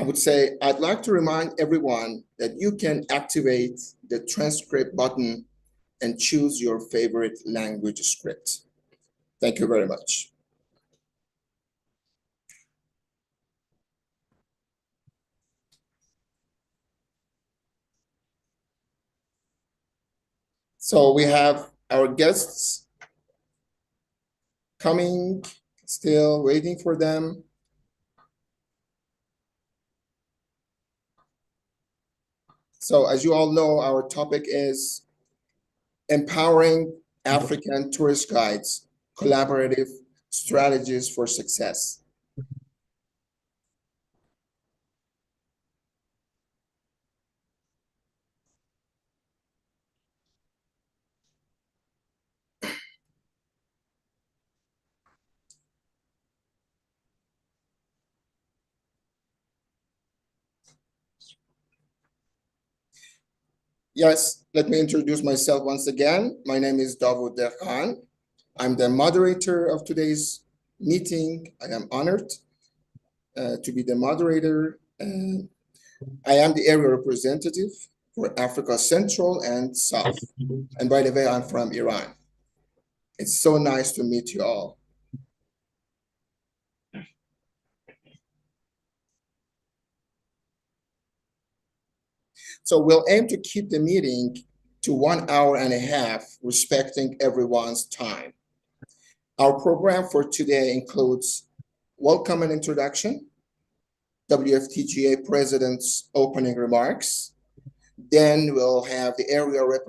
I would say I'd like to remind everyone that you can activate the transcript button and choose your favorite language script. Thank you very much. So we have our guests coming, still waiting for them. So as you all know, our topic is empowering African tourist guides, collaborative strategies for success. Yes, let me introduce myself once again. My name is Davoud Dehghan. I'm the moderator of today's meeting. I am honored to be the moderator. I am the area representative for Africa Central and South. And by the way, I'm from Iran. It's so nice to meet you all. So we'll aim to keep the meeting to 1 hour and a half, respecting everyone's time. Our program for today includes welcome and introduction, WFTGA President's opening remarks. Then we'll have the area rep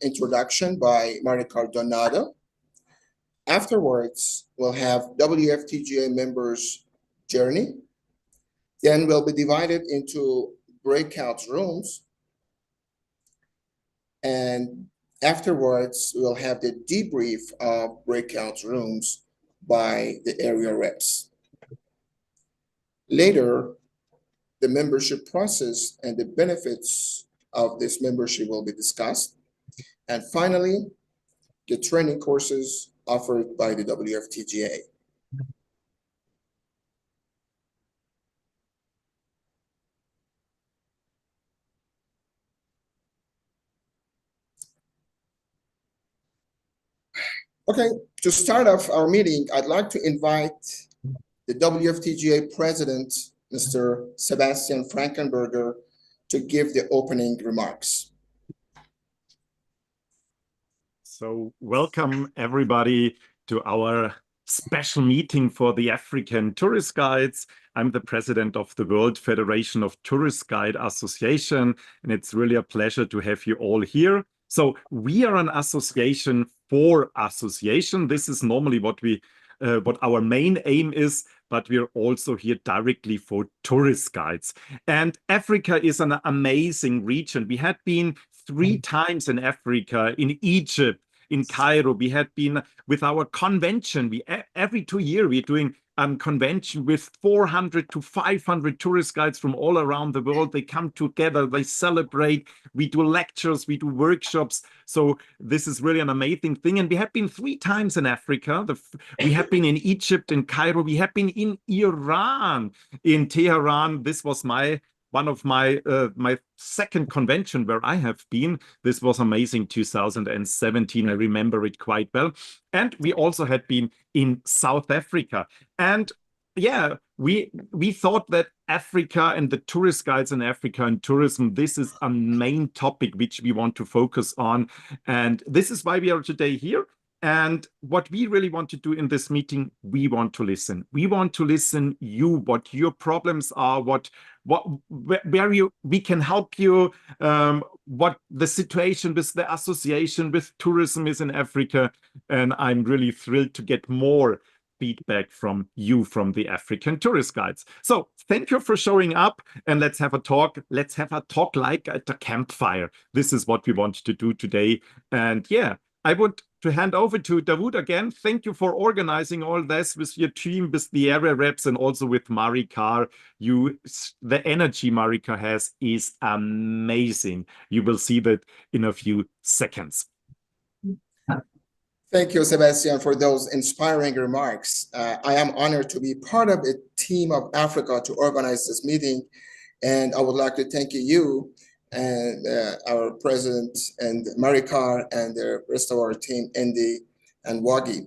introduction by Maricar Donato. Afterwards, we'll have WFTGA members' journey. Then we'll be divided into breakout rooms. And afterwards, we'll have the debrief of breakout rooms by the area reps. Later, the membership process and the benefits of this membership will be discussed. And finally, the training courses offered by the WFTGA. Okay, to start off our meeting, I'd like to invite the WFTGA President, Mr. Sebastian Frankenberger, to give the opening remarks. So welcome everybody to our special meeting for the African tourist guides. I'm the president of the World Federation of Tourist Guide Association, and it's really a pleasure to have you all here. So we are an association for association. This is normally what our main aim is, but we're also here directly for tourist guides. And Africa is an amazing region. We had been 3 times in Africa, in Egypt, in Cairo. We had been with our convention. Every 2 years we're doing convention with 400 to 500 tourist guides from all around the world. They come together, they celebrate, we do lectures, we do workshops. So this is really an amazing thing. And we have been 3 times in Africa. We have been in Egypt, in Cairo. We have been in Iran, in Tehran. This was one of my second convention where I have been. This was amazing, 2017. I remember it quite well. And we also had been in South Africa. And yeah, we thought that Africa and the tourist guides in Africa and tourism, this is a main topic which we want to focus on. And this is why we are today here. And what we really want to do in this meeting, we want to listen. We want to listen you, what your problems are, where we can help you, what the situation with the association with tourism is in Africa. And I'm really thrilled to get more feedback from you, from the African tourist guides. So thank you for showing up, and let's have a talk. Let's have a talk like at a campfire. This is what we want to do today. And yeah, I want to hand over to Davoud again. Thank you for organizing all this with your team, with the area reps, and also with Maricar. The energy Maricar has is amazing. You will see that in a few seconds. Thank you, Sebastian, for those inspiring remarks. I am honored to be part of a team of Africa to organize this meeting. And I would like to thank you and our president and Marikar and the rest of our team, Endy and Wagih.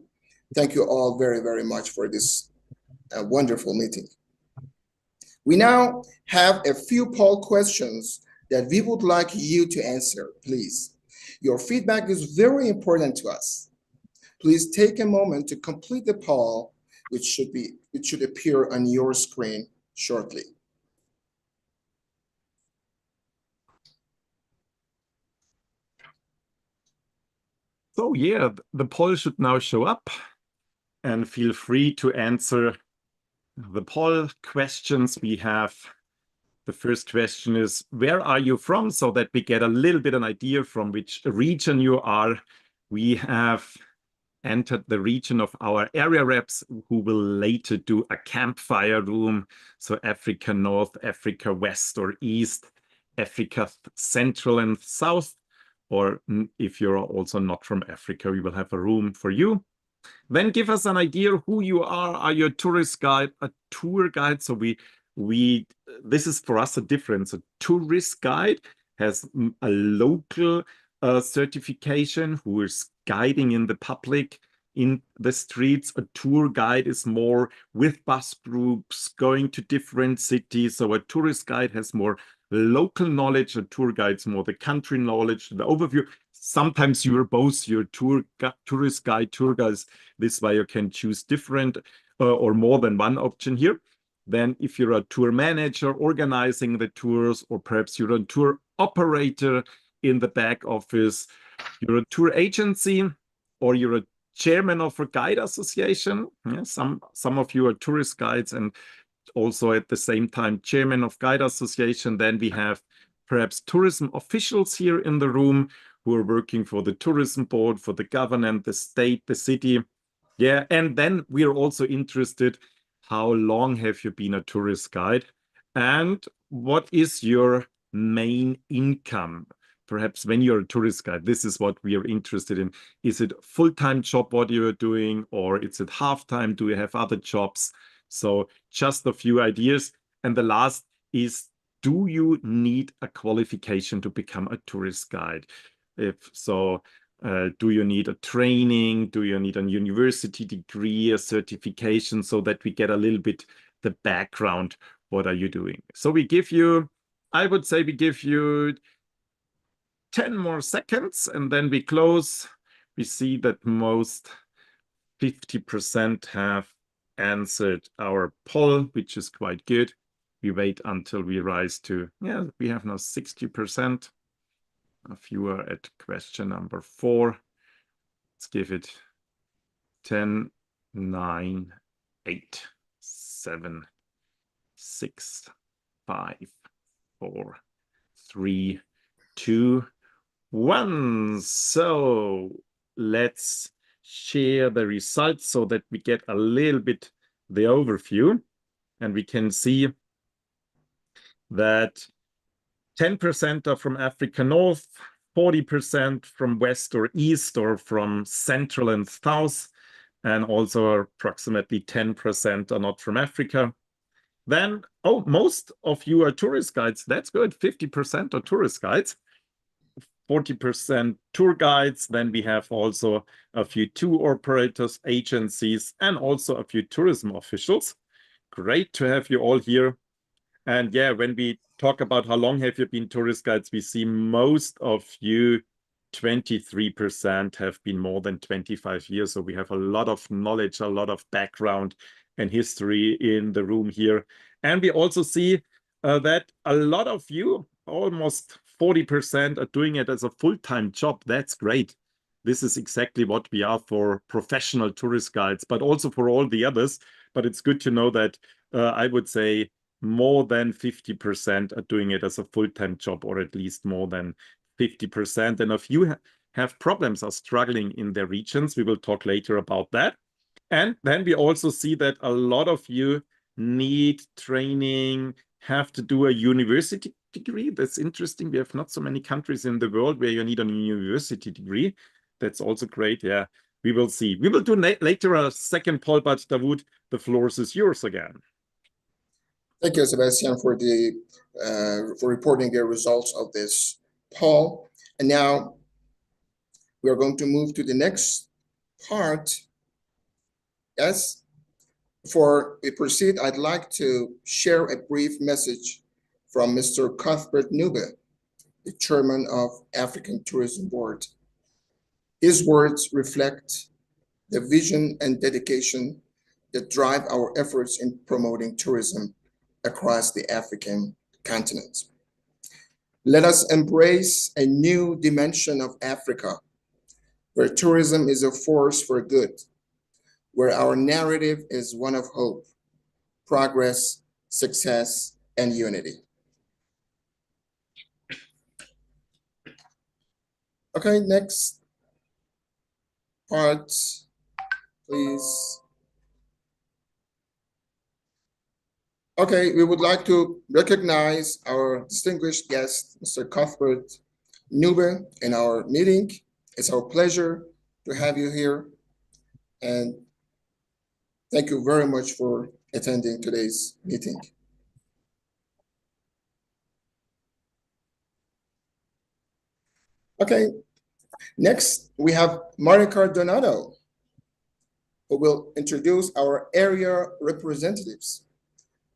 Thank you all very, very much for this wonderful meeting. We now have a few poll questions that we would like you to answer, please. Your feedback is very important to us. Please take a moment to complete the poll, which should appear on your screen shortly. So yeah, the poll should now show up, and feel free to answer the poll questions. We have the first question is, where are you from? So that we get a little bit an idea from which region you are. We have entered the region of our area reps who will later do a campfire room. So Africa North, Africa West or East, Africa Central and South. Or if you're also not from Africa, we will have a room for you. Then give us an idea who you are. Are you a tourist guide, a tour guide? So this is for us a difference. A tourist guide has a local certification who is guiding in the public in the streets. A tour guide is more with bus groups going to different cities. So a tourist guide has more local knowledge. A tour guide's more the country knowledge, the overview. Sometimes you're both, you're tourist guide, tour guides. This way you can choose different or more than one option here. Then if you're a tour manager organizing the tours, or perhaps you're a tour operator in the back office, you're a tour agency, or you're a chairman of a guide association. Yeah, some of you are tourist guides and also at the same time chairman of guide association. Then we have perhaps tourism officials here in the room who are working for the tourism board, for the government, the state, the city. Yeah, and then we're also interested, how long have you been a tourist guide? And what is your main income? Perhaps when you're a tourist guide, this is what we are interested in. Is it a full-time job what you're doing, or is it half-time? Do you have other jobs? So just a few ideas. And the last is, do you need a qualification to become a tourist guide? If so, do you need a training? Do you need a university degree, a certification, so that we get a little bit the background? What are you doing? So we give you, I would say we give you 10 more seconds and then we close. We see that most 50% have answered our poll, which is quite good. We wait until we rise to, yeah, we have now 60%. A few are at question number 4. Let's give it 10, 9, 8, 7, 6, 5, 4, 3, 2, 1. So let's share the results so that we get a little bit the overview, and we can see that 10% are from Africa North, 40% from West or East or from Central and South, and also approximately 10% are not from Africa. Then, oh, most of you are tourist guides. That's good. 50% are tourist guides, 40% tour guides. Then we have also a few tour operators, agencies, and also a few tourism officials. Great to have you all here. And yeah, when we talk about how long have you been tourist guides, we see most of you, 23% have been more than 25 years. So we have a lot of knowledge, a lot of background and history in the room here. And we also see that a lot of you, almost 40%, are doing it as a full-time job. That's great. This is exactly what we are for professional tourist guides, but also for all the others. But it's good to know that I would say more than 50% are doing it as a full-time job, or at least more than 50%. And if you have problems, are struggling in their regions, we will talk later about that. And then we also see that a lot of you need training, have to do a university degree. That's interesting. We have not so many countries in the world where you need a university degree. That's also great. Yeah. We will see. We will do later a second poll, but Davoud, the floor is yours again. Thank you, Sebastian, for reporting the results of this poll. And now we are going to move to the next part. Yes, before we proceed, I'd like to share a brief message from Mr. Cuthbert Nube, the chairman of African Tourism Board. His words reflect the vision and dedication that drive our efforts in promoting tourism across the African continent. Let us embrace a new dimension of Africa, where tourism is a force for good, where our narrative is one of hope, progress, success, and unity. Okay, next part, please. Okay, we would like to recognize our distinguished guest, Mr. Cuthbert Nube, in our meeting. It's our pleasure to have you here, and thank you very much for attending today's meeting. Okay, next we have Maricar Donato, who will introduce our area representatives.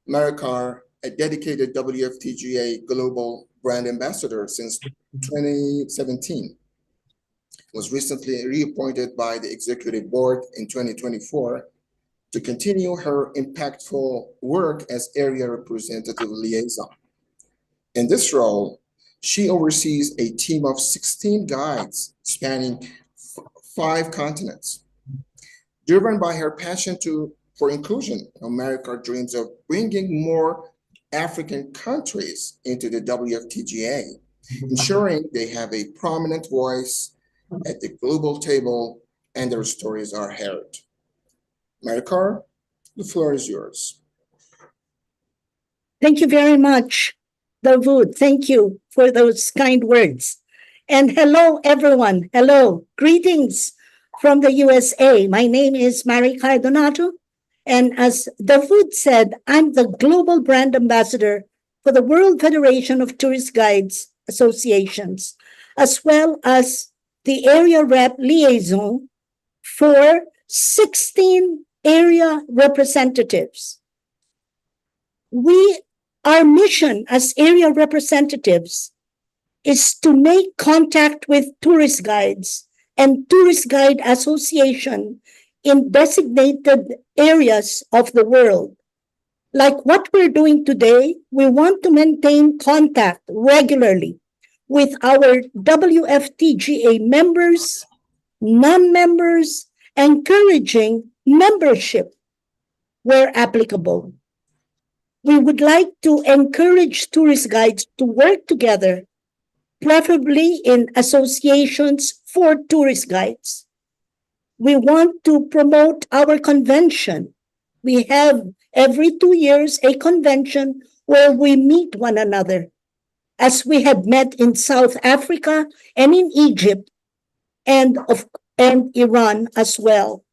Maricar, a dedicated WFTGA Global Brand Ambassador since 2017, was recently reappointed by the Executive Board in 2024 to continue her impactful work as Area Representative Liaison. In this role, she oversees a team of 16 guides spanning 5 continents. Driven by her passion for inclusion, Maricar dreams of bringing more African countries into the WFTGA, ensuring they have a prominent voice at the global table and their stories are heard. Maricar, the floor is yours. Thank you very much, Davoud. Thank you for those kind words. And hello, everyone. Hello. Greetings from the USA. My name is Maricar Donato. And as Davoud said, I'm the Global Brand Ambassador for the World Federation of Tourist Guides Associations, as well as the Area Rep Liaison for 16 area representatives. Our mission as area representatives is to make contact with tourist guides and tourist guide association in designated areas of the world. Like what we're doing today, we want to maintain contact regularly with our WFTGA members, non-members, encouraging membership where applicable. We would like to encourage tourist guides to work together, preferably in associations for tourist guides. We want to promote our convention. We have every 2 years a convention where we meet one another, as we have met in South Africa and in Egypt and Iran as well.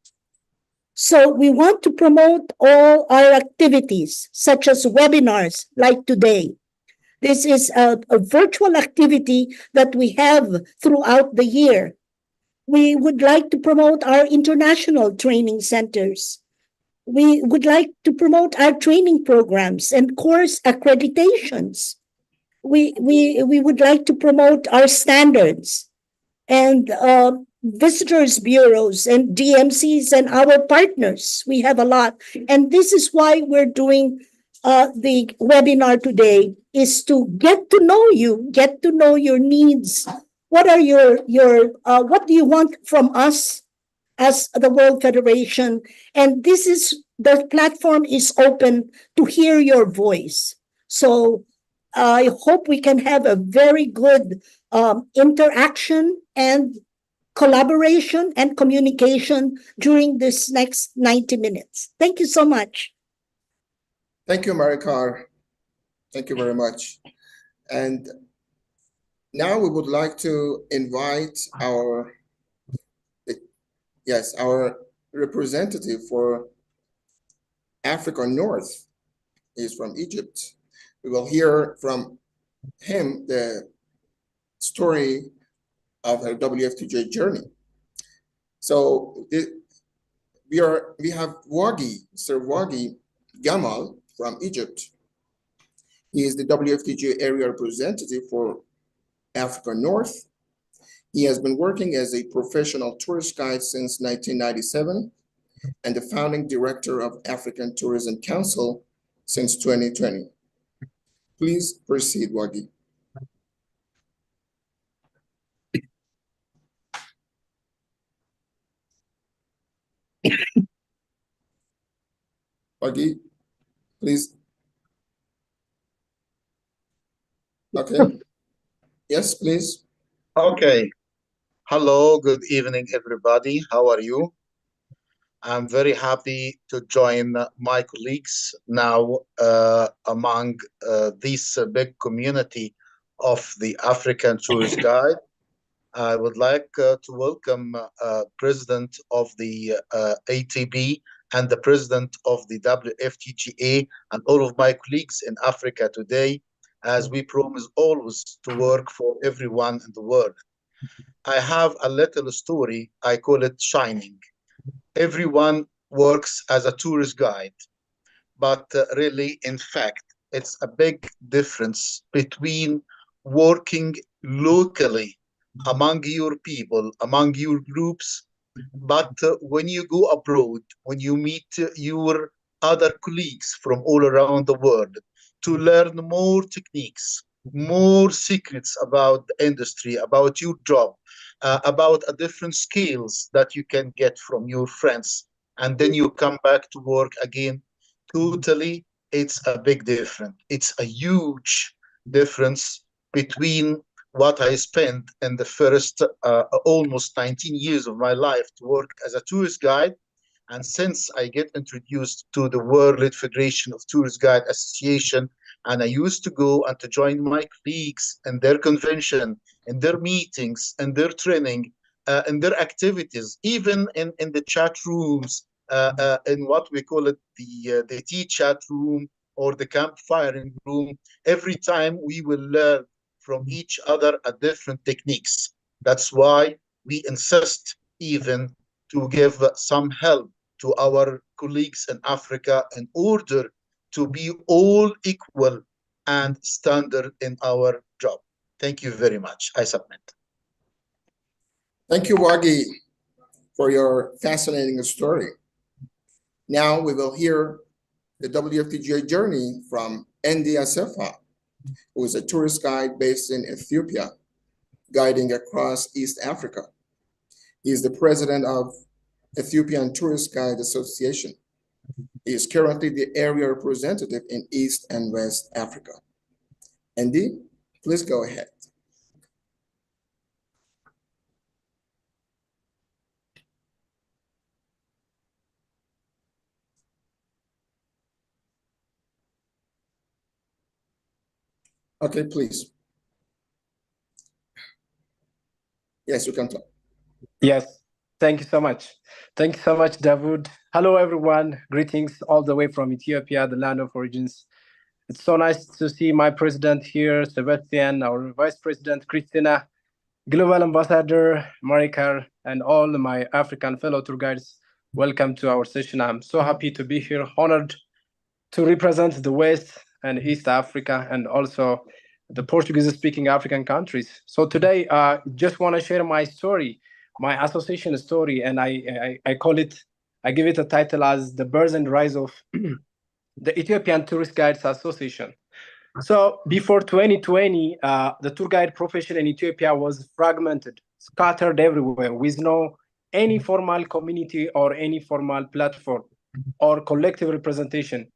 So we want to promote all our activities, such as webinars like today. This is a virtual activity that we have throughout the year. We would like to promote our international training centers. We would like to promote our training programs and course accreditations. We would like to promote our standards and visitors bureaus and DMCs and our partners. We have a lot. And this is why we're doing the webinar today, is to get to know you, get to know your needs. What are what do you want from us as the World Federation? And the platform is open to hear your voice. So I hope we can have a very good interaction and collaboration and communication during this next 90 minutes. Thank you so much. Thank you, Maricar. Thank you very much. And now we would like to invite Yes, our representative for Africa North is from Egypt. We will hear from him the story of her WFTGA journey. So we have Wagih, Sir Wagih Gamal from Egypt. He is the WFTGA Area Representative for Africa North. He has been working as a professional tourist guide since 1997 and the founding director of African Tourism Council since 2020. Please proceed, Wagih. Wagih, please. Okay. Yes, please. Okay. Hello, good evening, everybody. How are you? I'm very happy to join my colleagues now among this big community of the African Tourist Guide. I would like to welcome President of the ATB and the President of the WFTGA and all of my colleagues in Africa today, as we promise always to work for everyone in the world. I have a little story, I call it Shining. Everyone works as a tourist guide, but really, in fact, it's a big difference between working locally among your people, among your groups, but when you go abroad, when you meet your other colleagues from all around the world to learn more techniques, more secrets about the industry, about your job, about different skills that you can get from your friends, and then you come back to work again, totally, it's a big difference. It's a huge difference between what I spent in the first almost 19 years of my life to work as a tourist guide. And since I get introduced to the World Federation of Tourist Guide Association, and I used to go and to join my colleagues in their convention, in their meetings, in their training, in their activities, even in the chat rooms, in what we call it the tea chat room or the campfiring room. Every time we will learn from each other at different techniques. That's why we insist even to give some help to our colleagues in Africa in order to be all equal and standard in our job. Thank you very much. I submit. Thank you, Wagih, for your fascinating story. Now we will hear the WFTGA journey from Endy Assefa, who is a tourist guide based in Ethiopia, guiding across East Africa. He is the president of Ethiopian Tourist Guide Association. He is currently the area representative in East and West Africa. Endy, please go ahead. Okay, please. Yes, you can talk. Yes, thank you so much. Thank you so much, Davoud. Hello, everyone. Greetings all the way from Ethiopia, the land of origins. It's so nice to see my president here, Sebastian, our vice president, Christina, global ambassador, Marikar, and all my African fellow tour guides. Welcome to our session. I'm so happy to be here, honored to represent the West and East Africa and also the Portuguese-speaking African countries. So today, just want to share my story, my association story, and I call it, I give it a title as the birth and rise of the Ethiopian Tourist Guides Association. So before 2020, the tour guide profession in Ethiopia was fragmented, scattered everywhere, with no any formal community or any formal platform or collective representation.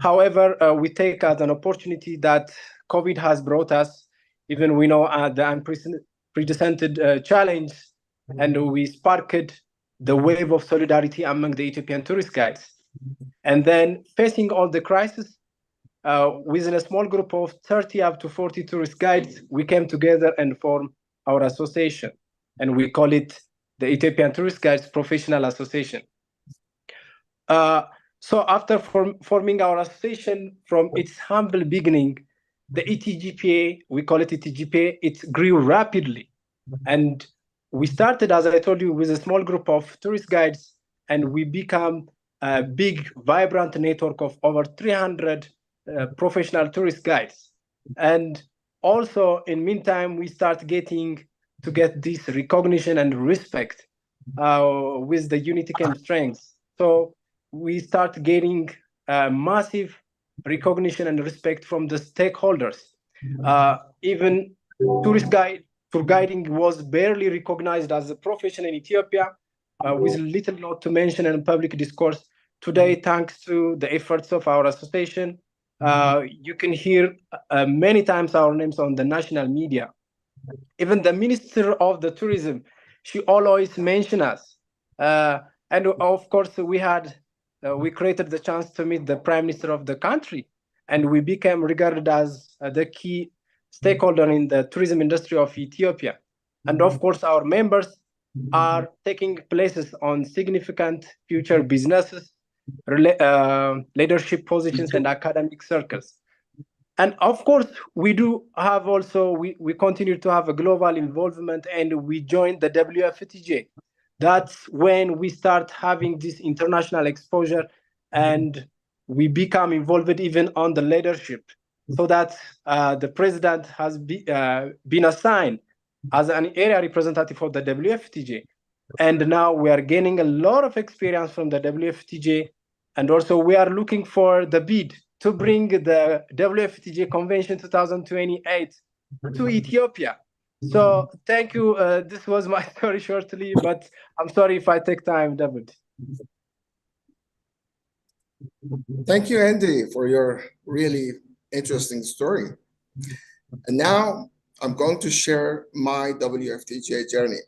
However, we take as an opportunity that COVID has brought us, even we know the unprecedented challenge, and we sparked the wave of solidarity among the Ethiopian tourist guides. And then facing all the crisis, within a small group of 30 up to 40 tourist guides, we came together and formed our association. And we call it the Ethiopian Tourist Guides Professional Association. So after forming our association from its humble beginning, the ETGPA, we call it ETGPA, it grew rapidly. And we started, as I told you, with a small group of tourist guides, and we become a big, vibrant network of over 300 professional tourist guides. And also, in meantime, we start getting to get this recognition and respect with the unity and strength. So we start getting massive recognition and respect from the stakeholders. Even tour guiding was barely recognized as a profession in Ethiopia, with little not to mention in public discourse. Today, thanks to the efforts of our association, you can hear many times our names on the national media. Even the Minister of the Tourism, she always mentions us. And of course, we created the chance to meet the Prime Minister of the country, and we became regarded as the key stakeholder in the tourism industry of Ethiopia. And of course, our members are taking places on significant future businesses, leadership positions, and academic circles. And of course, we do have also, we continue to have a global involvement, and we joined the WFTGA. That's when we start having this international exposure, and we become involved even on the leadership, so that the president has been assigned as an area representative for the WFTGA. And now we are gaining a lot of experience from the WFTGA, and also we are looking for the bid to bring the WFTGA Convention 2028 to Ethiopia. So thank you. This was my story shortly, but I'm sorry if I take time, Davoud. Thank you, Endy, for your really interesting story. And now I'm going to share my WFTGA journey.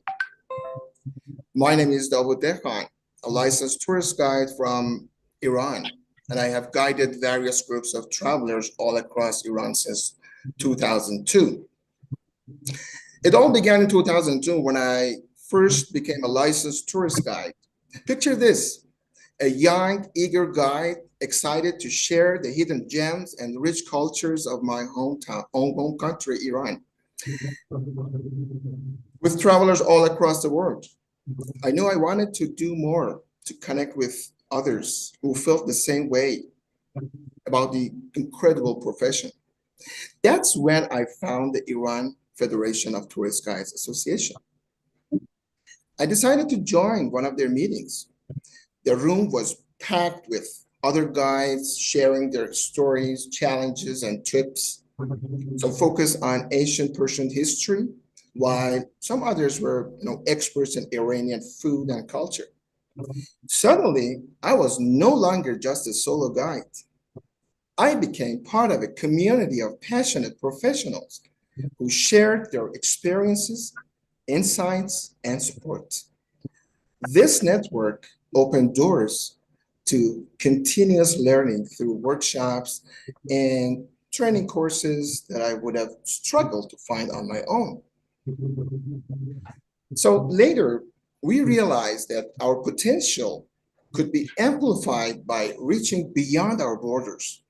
My name is Davoud Dehghan, a licensed tourist guide from Iran, and I have guided various groups of travelers all across Iran since 2002. It all began in 2002 when I first became a licensed tourist guide. Picture this, a young, eager guide excited to share the hidden gems and rich cultures of my home country, Iran, with travelers all across the world. I knew I wanted to do more to connect with others who felt the same way about the incredible profession. That's when I found the Iran Federation of Tourist Guides Association. I decided to join one of their meetings. The room was packed with other guides sharing their stories, challenges, and tips. Some focused on ancient Persian history, while some others were experts in Iranian food and culture. Suddenly, I was no longer just a solo guide. I became part of a community of passionate professionals who shared their experiences, insights, and support. This network opened doors to continuous learning through workshops and training courses that I would have struggled to find on my own. So later, we realized that our potential could be amplified by reaching beyond our borders.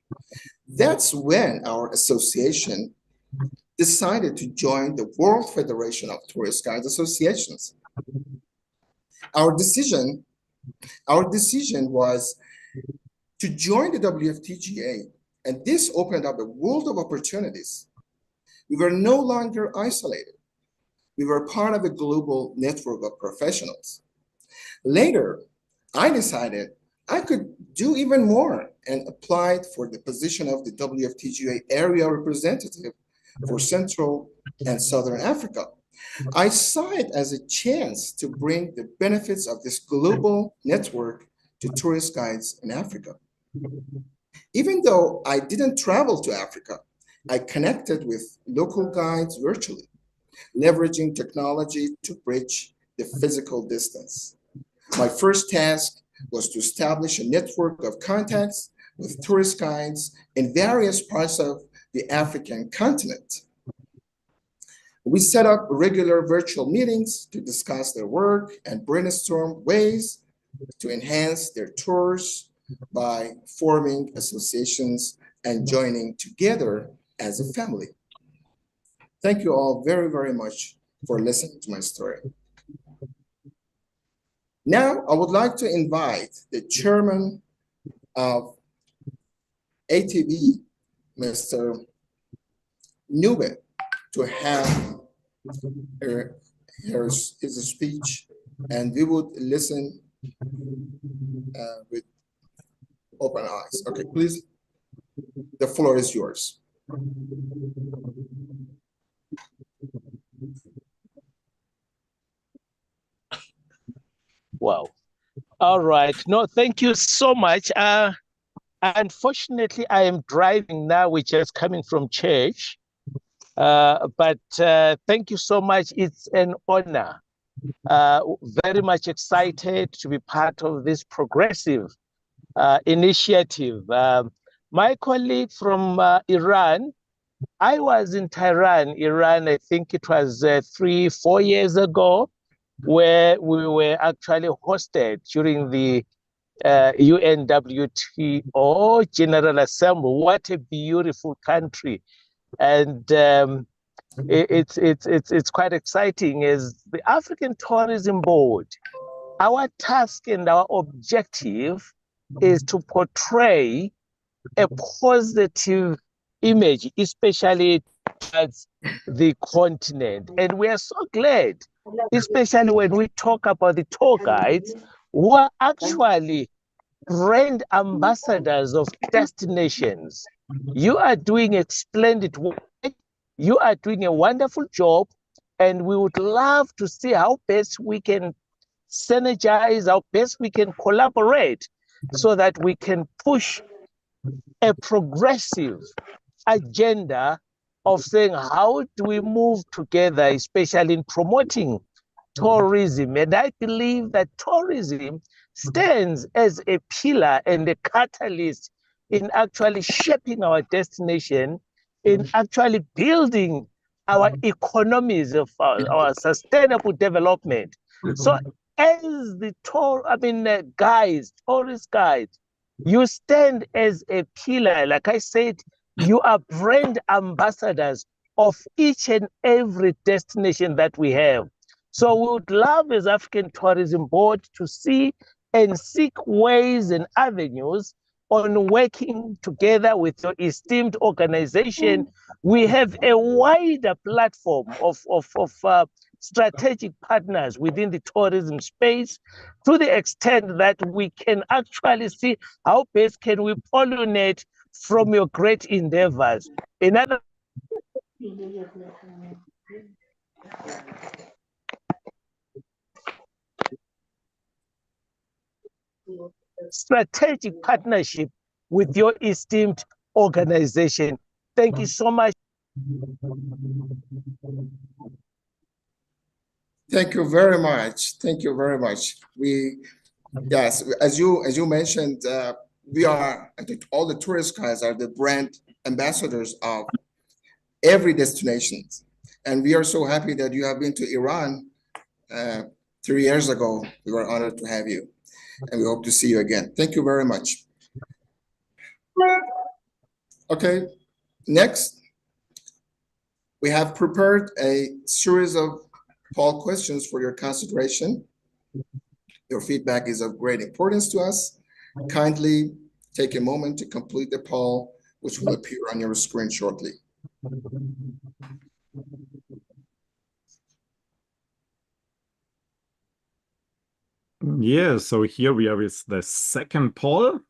That's when our association decided to join the World Federation of Tourist Guides Associations. Our decision was to join the WFTGA, and this opened up a world of opportunities. We were no longer isolated. We were part of a global network of professionals. Later, I decided I could do even more and applied for the position of the WFTGA Area Representative for Central and Southern Africa. I saw it as a chance to bring the benefits of this global network to tourist guides in Africa. Even though I didn't travel to Africa, I connected with local guides virtually, leveraging technology to bridge the physical distance. My first task was to establish a network of contacts with tourist guides in various parts of the African continent. We set up regular virtual meetings to discuss their work and brainstorm ways to enhance their tours by forming associations and joining together as a family. Thank you all very, very much for listening to my story. Now, I would like to invite the chairman of ATB, Mr. Nube, to have his speech, and we would listen with open eyes. Okay, please, the floor is yours. Wow. All right. No, thank you so much. Unfortunately, I am driving now, which is coming from church. But thank you so much. It's an honor. Very much excited to be part of this progressive initiative. My colleague from Iran, I was in Tehran, Iran, I think it was 3-4 years ago, where we were actually hosted during the UNWTO General Assembly. What a beautiful country. And it's quite exciting. As the African Tourism Board, our task and our objective is to portray a positive image, especially towards the continent. And we are so glad, especially when we talk about the tour guides, who are actually brand ambassadors of destinations. You are doing a splendid work. You are doing a wonderful job. And we would love to see how best we can synergize, how best we can collaborate so that we can push a progressive agenda of saying, how do we move together, especially in promoting tourism? And I believe that tourism stands as a pillar and a catalyst in actually shaping our destination, in actually building our economies of our sustainable development. So as the tourist guides, you stand as a pillar. Like I said, you are brand ambassadors of each and every destination that we have. So we would love as African Tourism Board to see and seek ways and avenues on working together with your esteemed organization. We have a wider platform of strategic partners within the tourism space, to the extent that we can actually see how best can we pollinate from your great endeavors. In other strategic partnership with your esteemed organization. Thank you so much. Thank you very much. Thank you very much. Yes, as you mentioned, we are, I think all the tourist guides are the brand ambassadors of every destination. And we are so happy that you have been to Iran 3 years ago. We were honored to have you, and we hope to see you again. Thank you very much. Okay, next, we have prepared a series of poll questions for your consideration. Your feedback is of great importance to us. Kindly take a moment to complete the poll, which will appear on your screen shortly. Yeah, so here we are with the second poll.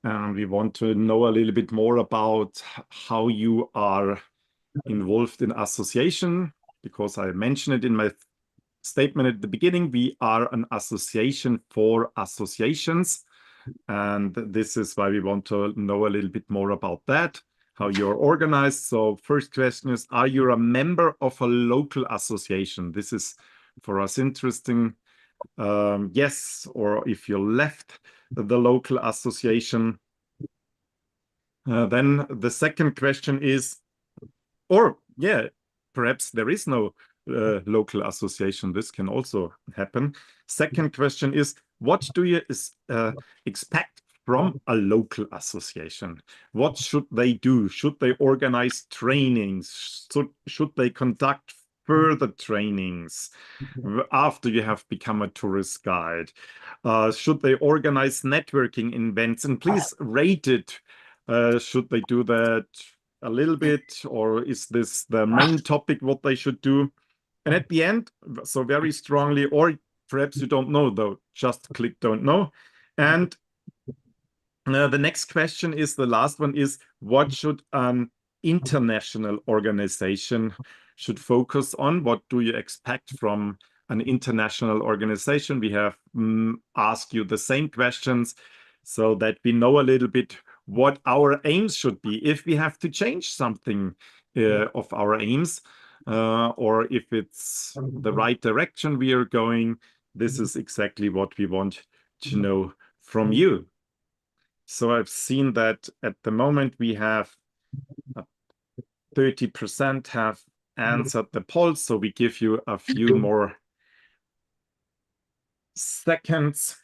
And we want to know a little bit more about how you are involved in association, because I mentioned it in my statement at the beginning. We are an association for associations. And this is why we want to know a little bit more about that, how you're organized. So first question is, are you a member of a local association? This is for us interesting. Yes, or if you left the local association. Then the second question is, perhaps there is no local association. This can also happen. Second question is, what do you expect from a local association? What should they do? Should they organize trainings? Should they conduct further trainings after you have become a tourist guide? Should they organize networking events? And please rate it. Should they do that a little bit, or is this the main topic what they should do? And at the end, so very strongly, or perhaps you don't know though, just click don't know. And the next question is, the last one is, what should an international organization should focus on? What do you expect from an international organization? We have asked you the same questions so that we know a little bit what our aims should be. If we have to change something of our aims, or if it's the right direction we are going, this is exactly what we want to know from you. So I've seen that at the moment we have 30% have answered the poll, so we give you a few more seconds.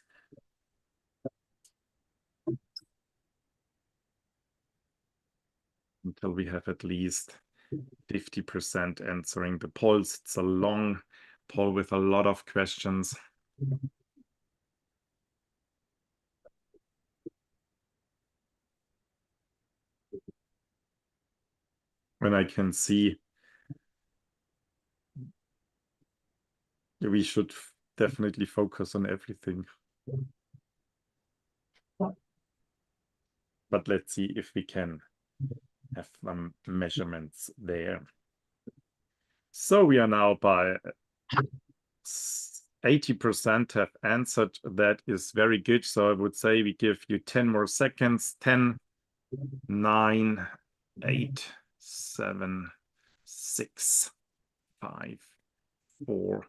Until we have at least 50% answering the polls. It's a long poll with a lot of questions. When I can see we should definitely focus on everything. But let's see if we can have some measurements there. So we are now by 80% have answered. That is very good. So I would say we give you 10 more seconds. 10, 9, 8, 7, 6, 5, 4,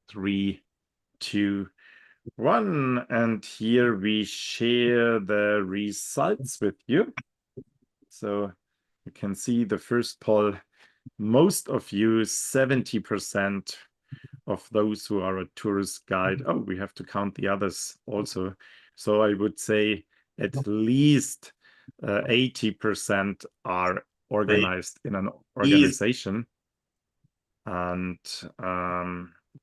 3, 2, 1. And here we share the results with you. So you can see the first poll, most of you, 70% of those who are a tourist guide. Oh, we have to count the others also. So I would say at least 80% are organized in an organization. And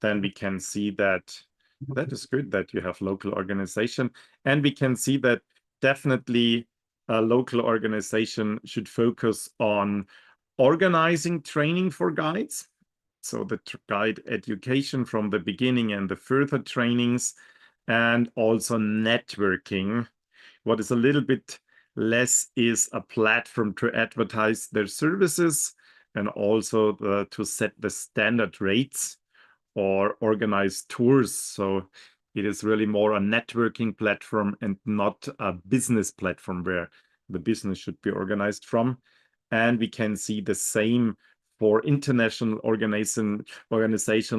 then we can see that that is good that you have local organization. And we can see that definitely a local organization should focus on organizing training for guides. So the guide education from the beginning and the further trainings, and also networking. What is a little bit less is a platform to advertise their services, and also to set the standard rates or organize tours. So it is really more a networking platform and not a business platform where the business should be organized from. And we can see the same for international organization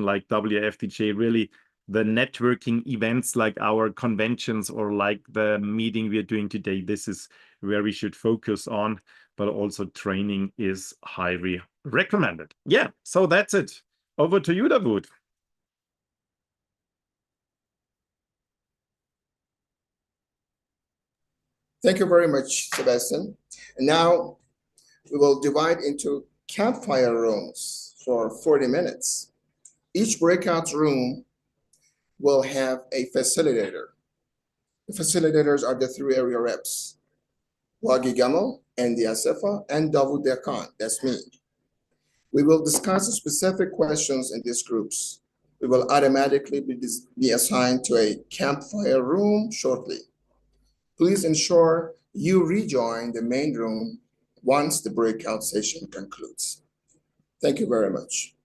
like WFTGA. Really, the networking events like our conventions or like the meeting we are doing today, this is where we should focus on, but also training is highly recommended. Yeah, so that's it. Over to you, Davoud. Thank you very much, Sebastian. And now we will divide into campfire rooms for 40 minutes. Each breakout room will have a facilitator. The facilitators are the 3 area reps: Wagih, Gamal, Endy Assefa, and Davoud Dehghan. That's me. We will discuss specific questions in these groups. We will automatically be assigned to a campfire room shortly. Please ensure you rejoin the main room once the breakout session concludes. Thank you very much.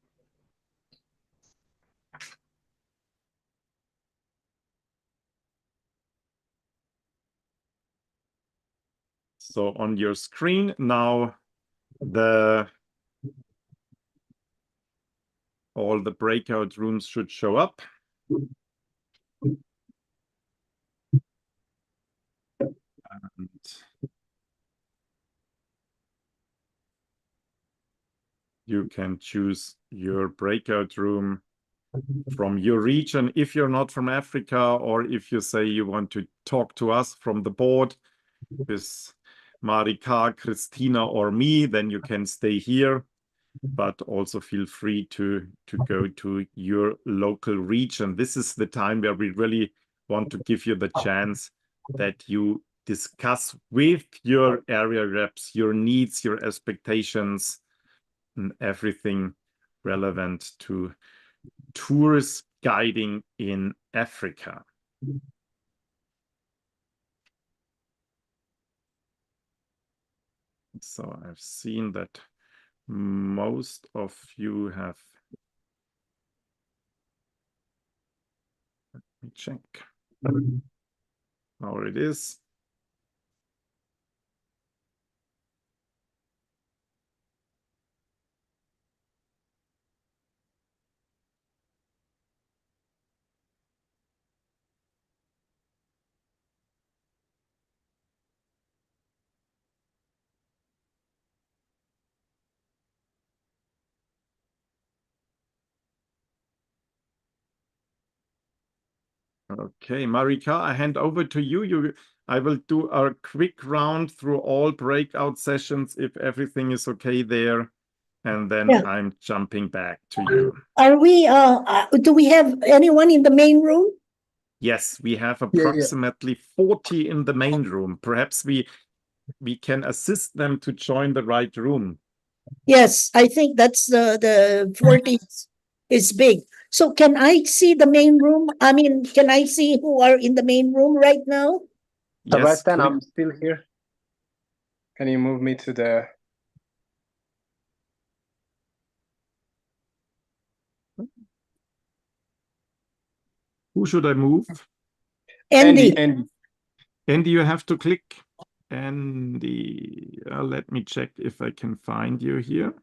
So on your screen now, all the breakout rooms should show up. And you can choose your breakout room from your region. If you're not from Africa, or if you say you want to talk to us from the board with Marika, Christina, or me, then you can stay here, but also feel free to go to your local region. This is the time where we really want to give you the chance that you discuss with your area reps your needs, your expectations, and everything relevant to tourist guiding in Africa. So I've seen that most of you have. Let me check how it is. Okay, Marika, I hand over to you. I will do a quick round through all breakout sessions if everything is okay there, and then Yeah. I'm jumping back to you. Are we, do we have anyone in the main room? Yes, we have approximately 40 in the main room. Perhaps we can assist them to join the right room. Yes, I think that's the 40 is big. So can I see the main room? I mean, can I see who are in the main room right now? Yes, Sebastian, I'm still here. Can you move me to the... Who should I move? Endy. Endy, you have to click. Endy, let me check if I can find you here.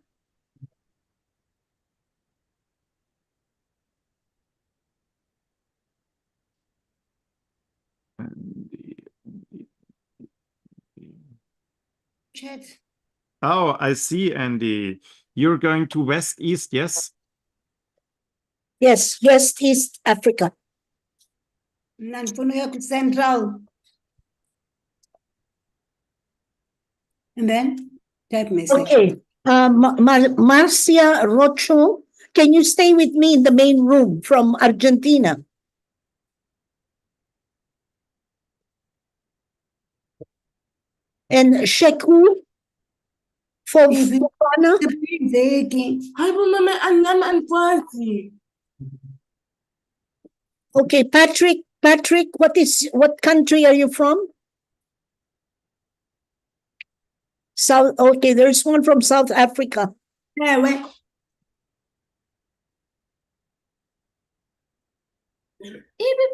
Chat. Oh, I see, Endy. You're going to West East, yes? Yes, West East Africa. Central. And then type message. Okay. Marcia Rocho, can you stay with me in the main room from Argentina? And Sheku Fofana. Okay, Patrick, what country are you from? South, okay, there's one from South Africa. Yeah, wait.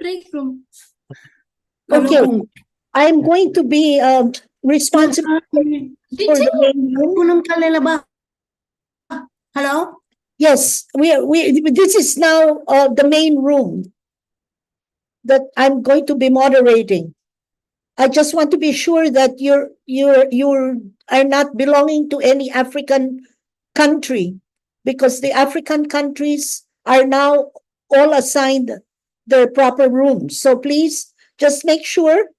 Breakthrough. Okay, I'm going to be responsible for the main room. Hello? Yes, this is now the main room that I'm going to be moderating. I just want to be sure that you are not belonging to any African country, because the African countries are now all assigned their proper rooms. So please just make sure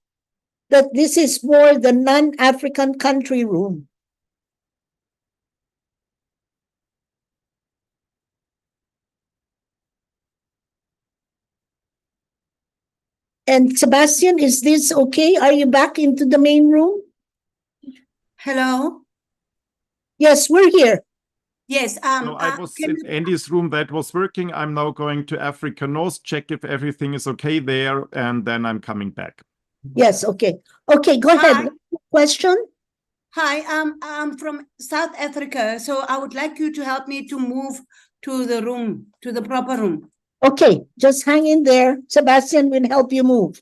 that this is more the non-African country room. And Sebastian, is this okay? Are you back into the main room? Hello? Yes, we're here. Yes. No, I was in Andy's room that was working. I'm now going to Africa North, check if everything is okay there, and then I'm coming back. Yes, okay. Okay, go ahead. Question? Hi, I'm from South Africa, so I would like you to help me to move to the room, to the proper room. Okay, just hang in there. Sebastian will help you move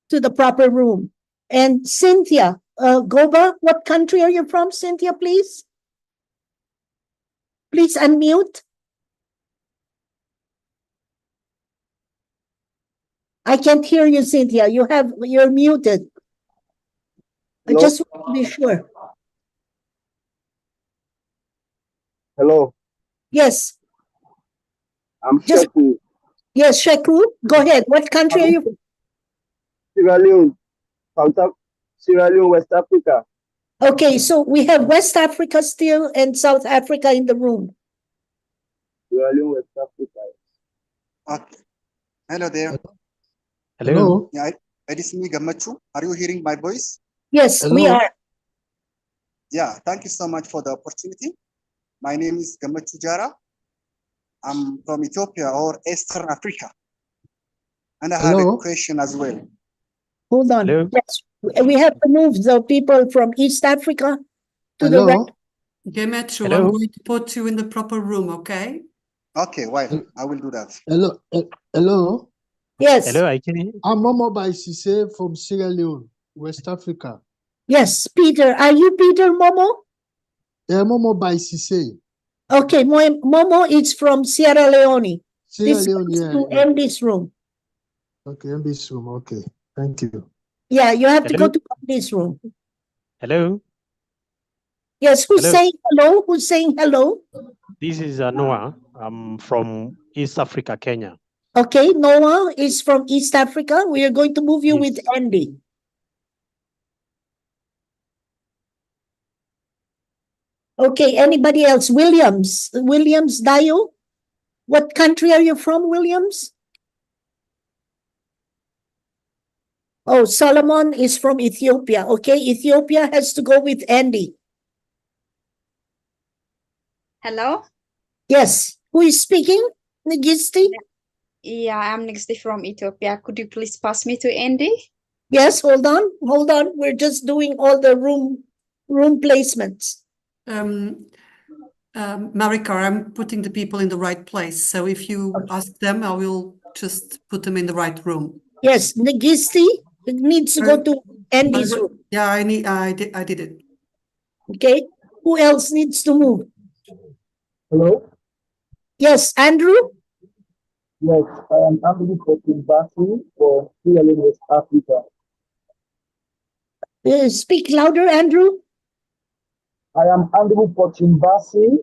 to the proper room. And Cynthia, Goba, what country are you from, Cynthia, please? Please unmute. I can't hear you, Cynthia. You're muted. I just want to be sure. Hello. Yes. I'm Just- Sheku. Yes, Sheku, go ahead. What country are you from? Sierra Leone, Sierra Leone, West Africa. Okay, so we have West Africa still and South Africa in the room. Sierra Leone, West Africa. Okay. Hello there. Hello. Yeah, it is me, Gamachu. Are you hearing my voice? Yes, we Hello. are. Yeah, thank you so much for the opportunity. My name is Gamachu Jara. I'm from Ethiopia or Eastern Africa. And I have a Hello. question as well. Hold on. Hello. Yes, we have to move the people from East Africa to the right. Hello. Gemetru, Hello. I'm going to put you in the proper room, okay? Okay, well, I will do that. Hello, hello. Yes, Hello, I can hear. I'm Momo Baisise from Sierra Leone, West Africa. yes, Peter. Are you Peter Momo? Momo Baisise, Okay, Momo is from Sierra Leone. Sierra This Leone, is yeah, to yeah. end this room. Okay, in this room. Okay, thank you. Yeah, you have to go Hello. to this room. Hello. Yes, who's Hello. saying hello? Who's saying hello? This is Noah. I'm from East Africa, Kenya. Okay, Noah is from East Africa. We are going to move you with Yes. Andy. Okay, anybody else? Williams Dayo? What country are you from, Williams? Oh, Solomon is from Ethiopia. Okay, Ethiopia has to go with Andy. Hello. Yes, who is speaking? Nigisti? Yeah, I'm Nixty from Ethiopia. Could you please pass me to Andy? Yes, hold on. We're just doing all the room placements. Marika, I'm putting the people in the right place. So if you ask them, I will just put them in the right room. Yes, Nigisti needs to go to Andy's room. Yeah, I did it. Okay, who else needs to move? Hello? Yes, Andrew? Yes, I am Andy Basi for Sierra Leone, West Africa. Speak louder, Andrew. I am Andrew Basi,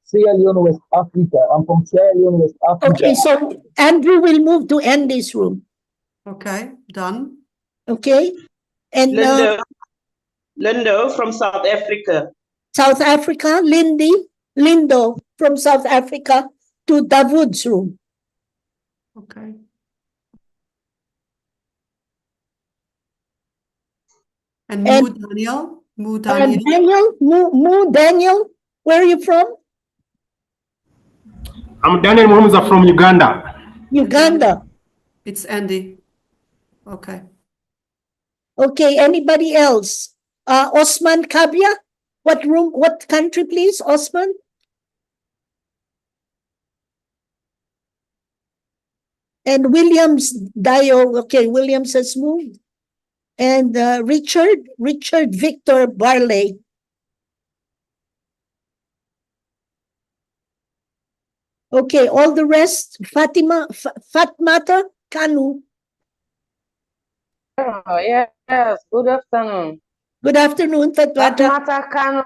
Sierra Leone, West Africa. I'm from Sierra Leone, West Africa. Okay, so Andrew will move to Andy's room. Okay, done. Okay, and Lindo from South Africa. South Africa, Lindo from South Africa to Davoud's room. Okay. And Mu Daniel? Mu Daniel? Daniel, where are you from? I'm Daniel Muhammad from Uganda. Uganda. It's Andy. Okay. Okay, anybody else? Osman Kabia? What room, what country, please, Osman? And Williams Dio. Okay, Williams has moved. And Richard Victor Barley. Okay, all the rest, Fatmata Kanu. Oh, yes, good afternoon. Good afternoon, Fatmata. Fatmata Kanu,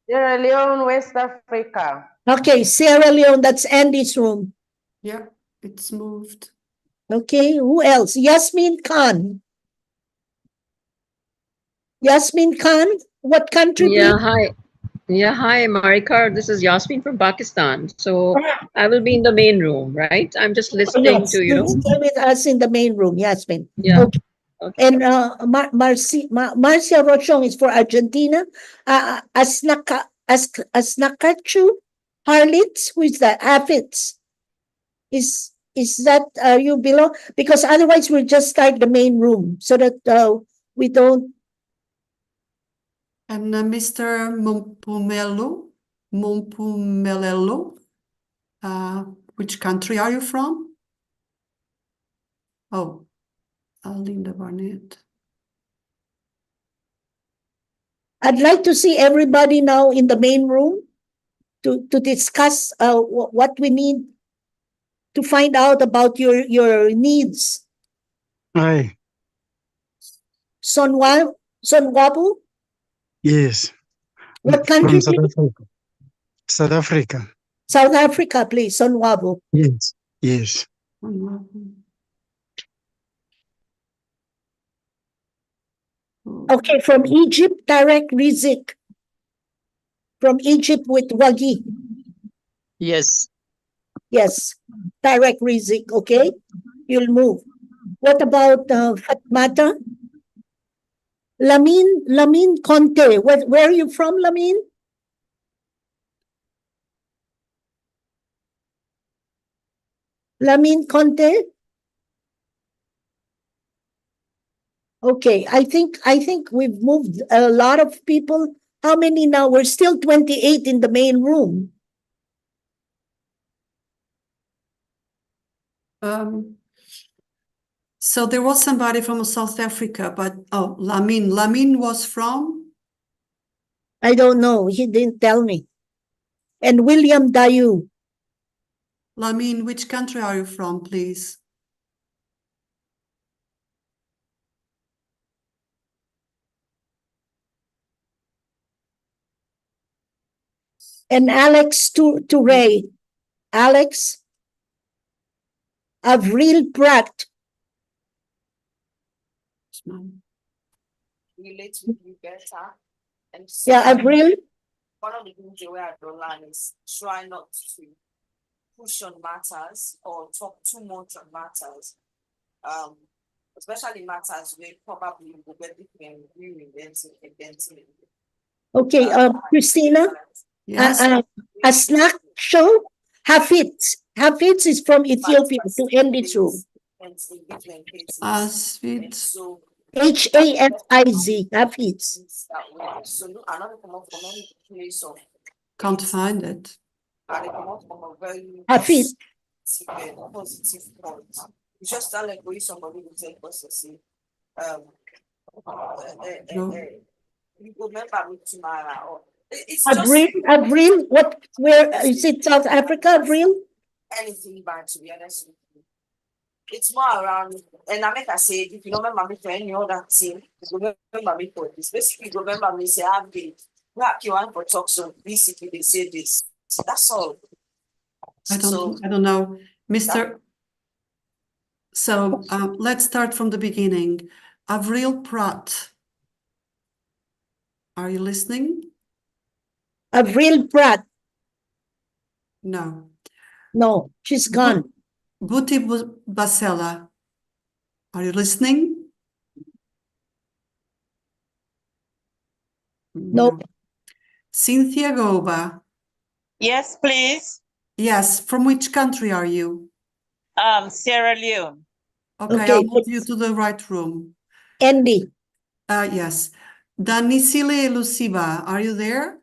Sierra Leone, West Africa. Okay, Sierra Leone, that's Andy's room. Yeah, it's moved. Okay, who else? Yasmin Khan. Yasmin Khan, what country? Yeah, please? hi. Yeah, hi, Marika. This is Yasmin from Pakistan. So I will be in the main room, right? I'm just listening Yes, to, you'll stay with us in the main room, Yasmin. Yeah. Okay. And Marcia Rochong is for Argentina. Asnakachu Harlitz, who is that? Hafitz. Is that you below? Because otherwise we'll just start the main room so that we don't. And Mr. Mumpumelelo, which country are you from? Oh, Linda Barnett. I'd like to see everybody now in the main room to discuss what we need to find out about your needs. Hi. Sonwabu? Yes. What country? From South Africa. South Africa. South Africa, please, Sonwabo. Yes. Yes. Okay, from Egypt, Tarek Rizik. From Egypt with Wagih. Yes. Yes, Tarek Rizik, okay? You'll move. What about Fatmata? Lamin Conte. Where are you from, Lamin? Lamin Conte? Okay, I think we've moved a lot of people. How many now? We're still 28 in the main room. So there was somebody from South Africa, but oh, Lamin was from? I don't know. He didn't tell me. And William Dayu. Lamin, which country are you from, please? And Alex Touré. Alex Avril Pratt. Relate with you better. And Yeah, Avril. One of the things the way I don't learn is try not to push on matters or talk too much on matters. Especially matters where probably will get different viewing than Okay, Christina. Yes. A snack show. Hafiz is from Ethiopia to end this room. Asfit. Hafiz. Hafiz. So another come up from any place of Can't find it. and they come up from a very Hafiz. positive point. You just start like going somebody will take us to see. You remember me tomorrow. Or it's Avril, where is it? South Africa, Avril? Anything bad, to be honest with you. It's more around, and I make I say, if you don't remember me for any other thing, you remember me for this. Basically, you remember me say, I've been, you want for talk, so basically they say this. That's all. I don't know. Mr. So let's start from the beginning. Avril Pratt. Are you listening? Avril Pratt. No. No, she's gone. Buti Basela. Are you listening? No. Cynthia Goba. Yes, please. Yes. From which country are you? Sierra Leone. Okay, I'll move you to the right room. Endy. Yes. Danisile Luciba, are you there?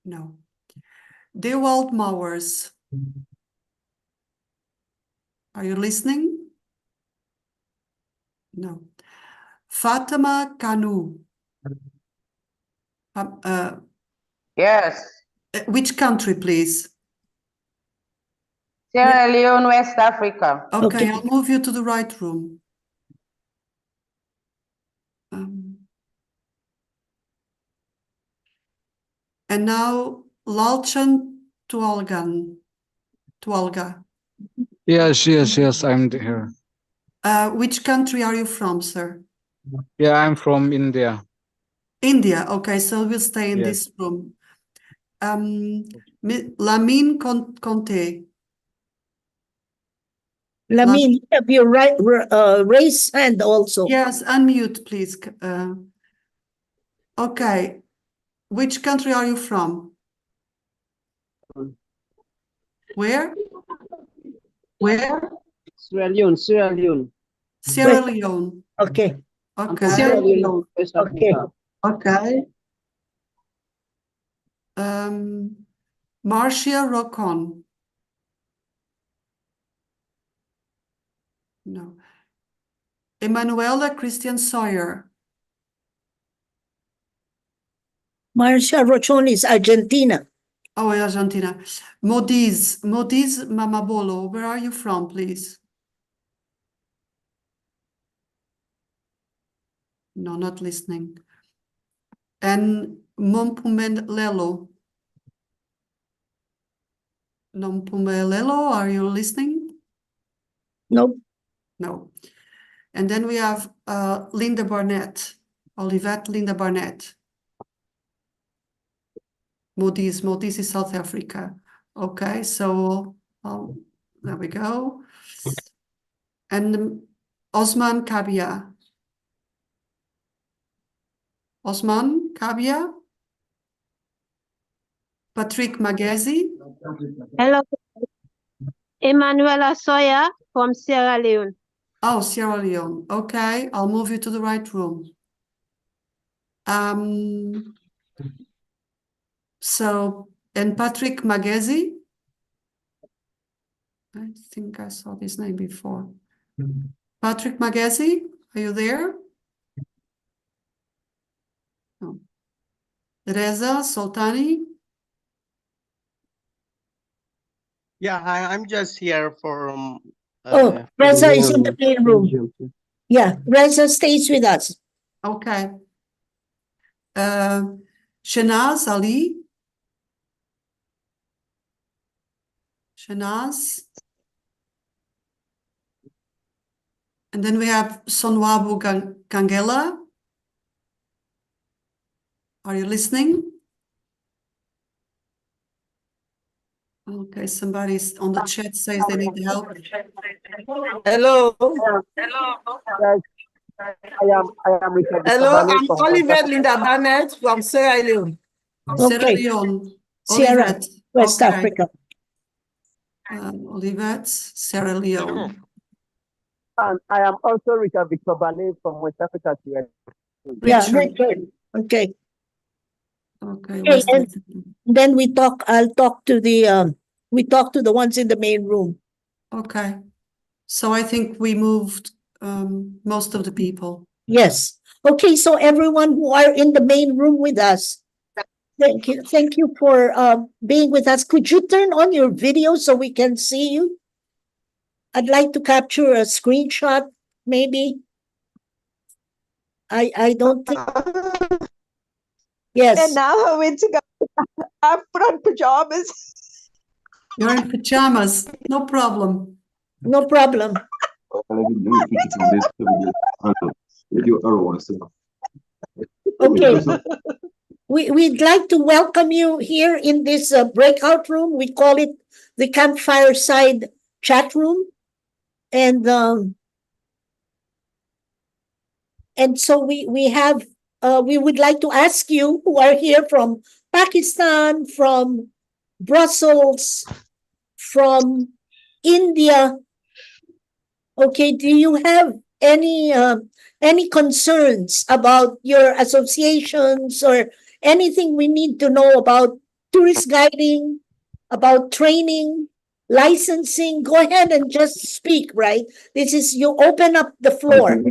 No. Dewald Mowers. Are you listening? No. Fatima Kanu. Yes. Which country, please? Sierra Leone, West Africa. Okay, I'll move you to the right room. And now Lalchan Tualga. Yes, I'm here. Which country are you from, sir? Yeah, I'm from India. India. Okay, so we'll stay in this room. Lamin Conte. Lamin, you have your raise hand also. Yes, unmute, please. Okay. Which country are you from? Where? Sierra Leone. Sierra Leone. Okay. Okay. Sierra Leone, West Africa. Okay. Marcia Rocon. No. Emanuela Christian Sawyer. Marcia Rochon is Argentina. Oh, Argentina. Modiz Mamabolo, where are you from, please? No, not listening. and Mompumelelo. Nompumelelo, are you listening? No. No. And then we have Linda Barnett, Olivette Linda Barnett. Maltese is South Africa. Okay, so there we go. And Osman Kabia. Osman Kabia. Patrick Magezi. Hello, Emanuela Soya from Sierra Leone. Oh, Sierra Leone. Okay, I'll move you to the right room. So, and Patrick Magezi. I think I saw this name before. Patrick Magezi, are you there? No. Reza Soltani. Yeah, I'm just here for. Reza is in the main room. Yeah, Reza stays with us. Okay. Shanaz Ali. Shanaz. And then we have Sonwabu Kangela. Are you listening? Okay, somebody's on the chat says they need help. Hello. Yes, I am Richard. Hello, I'm Olivette Linda Barnett from Sierra Leone. Sierra Leone. Sierra, Olivette. West Okay. Africa. Olivette, Sierra Leone. And I am also Richard Victor Ballet from West Africa. Yeah, Richard. Richard. Okay. Okay. Okay, and then I'll talk to the ones in the main room. Okay. So I think we moved most of the people. Yes. Okay, so everyone who are in the main room with us, thank you for being with us. Could you turn on your video so we can see you? I'd like to capture a screenshot, maybe. I don't think. Yes. And now I'm in to go. I put on pajamas. You're in pajamas. No problem. No problem. Okay. We'd like to welcome you here in this breakout room. We call it the Campfire Side Chat Room. And so we would like to ask you who are here from Pakistan, from Brussels, from India. Okay, do you have any concerns about your associations or anything we need to know about tourist guiding, about training, licensing? Go ahead and just speak, right? This is, you open up the floor.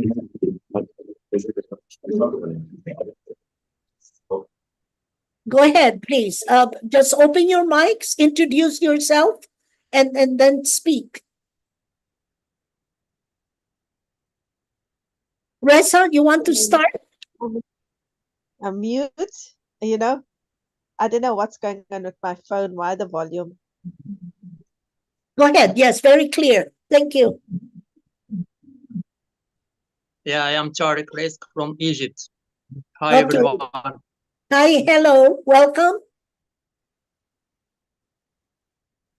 Go ahead, please. Just open your mics, introduce yourself, and then speak. Reza, you want to start? I'm mute. You know, I don't know what's going on with my phone. Why the volume? Go ahead. Yes, very clear. Thank you. Yeah, I am Tariq Resk from Egypt. Hi, Okay. everyone. Hi, hello, welcome.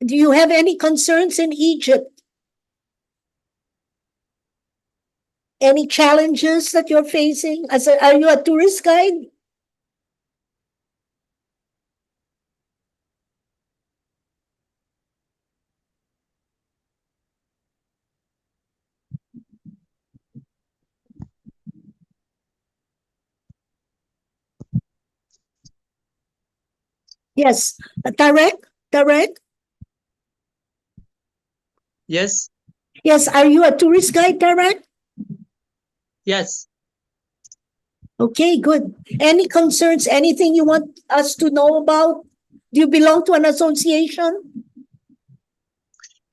Do you have any concerns in Egypt? Any challenges that you're facing? Are you a tourist guide? Yes, Tarek? Yes, Yes, are you a tourist guide, Tarek? yes. Okay, good. Any concerns, anything you want us to know about? Do you belong to an association?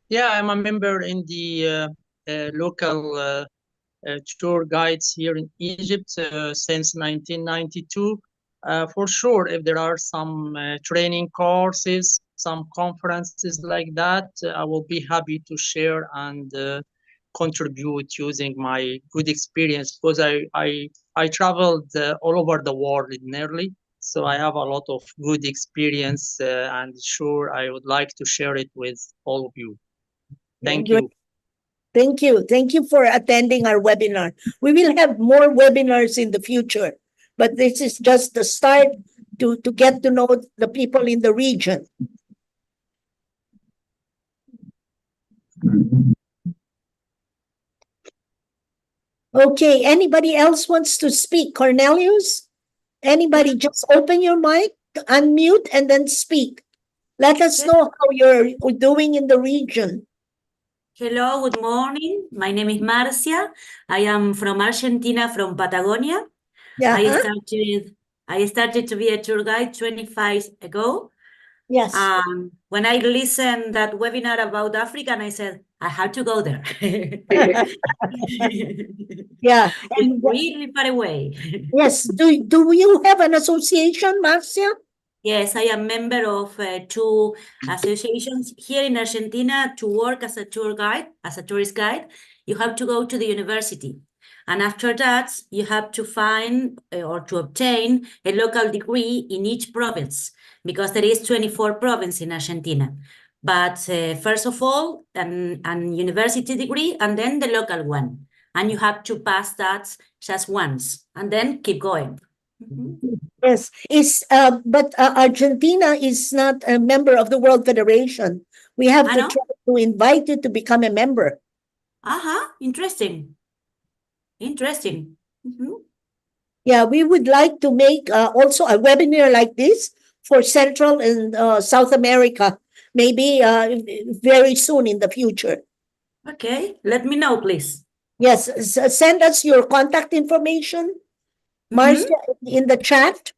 Yeah, I'm a member in the local tour guides here in Egypt since 1992. For sure, if there are some training courses, some conferences like that, I will be happy to share and contribute using my good experience, because I traveled all over the world nearly. So I have a lot of good experience, and sure, I would like to share it with all of you. Thank you. Thank you. Thank you for attending our webinar. We will have more webinars in the future, but this is just the start to get to know the people in the region. Okay, anybody else wants to speak? Cornelius? Anybody, just open your mic, unmute, and then speak. Let us know how you're doing in the region. Hello, good morning. My name is Marcia. I am from Argentina, from Patagonia. Yeah. I started to be a tour guide 25 ago. Yes. When I listened that webinar about Africa, and I said, I have to go there. Yeah. It's really far away. Yes. Do you have an association, Marcia? Yes, I am member of 2 associations here in Argentina. To work as a tour guide, as a tourist guide, you have to go to the university. And after that, you have to find or to obtain a local degree in each province, because there is 24 provinces in Argentina. But first of all, an university degree and then the local one. And you have to pass that just once and then keep going. Yes, but Argentina is not a member of the World Federation. We have to try to invite you to become a member. Interesting. Interesting. Yeah, we would like to make also a webinar like this for Central and South America, maybe very soon in the future. Okay, let me know, please. Yes, send us your contact information, Marcia, in the chat.